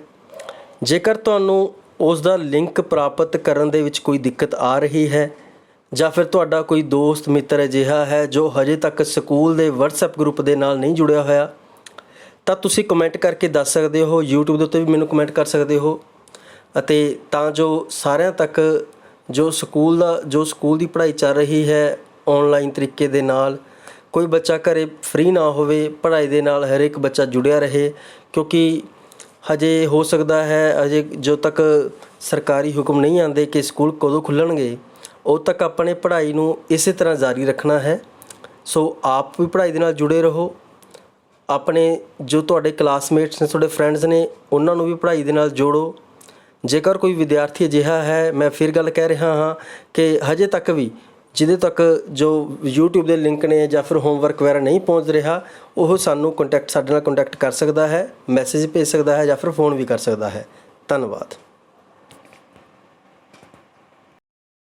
ਜੇਕਰ ਤੁਹਾਨੂੰ ਉਸ ਦਾ ਲਿੰਕ ਪ੍ਰਾਪਤ ਕਰਨ ਦੇ ਵਿੱਚ ਕੋਈ ਦਿੱਕਤ ਆ ਰਹੀ ਹੈ, ਜਾਂ ਫਿਰ ਤੁਹਾਡਾ ਕੋਈ ਦੋਸਤ ਮਿੱਤਰ ਅਜਿਹਾ ਹੈ ਜੋ ਹਜੇ ਤੱਕ ਸਕੂਲ ਦੇ WhatsApp ਗਰੁੱਪ ਦੇ ਨਾਲ ਨਹੀਂ ਜੁੜਿਆ ਹੋਇਆ, ਤਾਂ ਤੁਸੀਂ ਕਮੈਂਟ ਕਰਕੇ ਦੱਸ ਸਕਦੇ ਹੋ। YouTube ਦੇ ਉੱਤੇ ਵੀ ਮੈਨੂੰ ਕਮੈਂਟ ਕਰ ਸਕਦੇ ਹੋ, ਅਤੇ ਤਾਂ ਜੋ ਸਾਰਿਆਂ ਤੱਕ ਜੋ ਸਕੂਲ ਦੀ ਪੜ੍ਹਾਈ ਚੱਲ ਰਹੀ ਹੈ ਔਨਲਾਈਨ ਤਰੀਕੇ ਦੇ ਨਾਲ, ਕੋਈ ਬੱਚਾ ਘਰ ਫ੍ਰੀ ਨਾ ਹੋਵੇ, ਪੜ੍ਹਾਈ ਦੇ ਨਾਲ ਹਰ ਇੱਕ ਬੱਚਾ ਜੁੜਿਆ ਰਹੇ। ਕਿਉਂਕਿ ਹਜੇ ਹੋ ਸਕਦਾ ਹੈ, ਅਜੇ ਜੋ ਤੱਕ ਸਰਕਾਰੀ ਹੁਕਮ ਨਹੀਂ ਆਉਂਦੇ ਕਿ ਸਕੂਲ ਕਦੋਂ ਖੁੱਲ੍ਹਣਗੇ, ਉਦੋਂ ਤੱਕ ਆਪਣੇ ਪੜ੍ਹਾਈ ਨੂੰ ਇਸੇ ਤਰ੍ਹਾਂ ਜਾਰੀ ਰੱਖਣਾ ਹੈ। ਸੋ ਆਪ ਵੀ ਪੜ੍ਹਾਈ ਦੇ ਨਾਲ ਜੁੜੇ ਰਹੋ, ਆਪਣੇ ਜੋ ਤੁਹਾਡੇ ਕਲਾਸਮੇਟਸ ਨੇ, ਤੁਹਾਡੇ ਫਰੈਂਡਸ ਨੇ, ਉਹਨਾਂ ਨੂੰ ਵੀ ਪੜ੍ਹਾਈ ਦੇ ਨਾਲ ਜੋੜੋ। ਜੇਕਰ ਕੋਈ ਵਿਦਿਆਰਥੀ ਅਜਿਹਾ ਹੈ, ਮੈਂ ਫਿਰ ਗੱਲ ਕਹਿ ਰਿਹਾ ਹਾਂ ਕਿ ਹਜੇ ਤੱਕ ਵੀ ਜਿਹਦੇ ਤੱਕ ਜੋ YouTube ਦੇ ਲਿੰਕ ਨੇ ਜਾਂ ਫਿਰ ਹੋਮਵਰਕ ਵਗੈਰਾ ਨਹੀਂ ਪਹੁੰਚ ਰਿਹਾ, ਉਹ ਸਾਡੇ ਨਾਲ ਕੰਟੈਕਟ ਕਰ ਸਕਦਾ ਹੈ, ਮੈਸੇਜ ਭੇਜ ਸਕਦਾ ਹੈ ਜਾਂ ਫਿਰ ਫ਼ੋਨ ਵੀ ਕਰ ਸਕਦਾ ਹੈ। ਧੰਨਵਾਦ।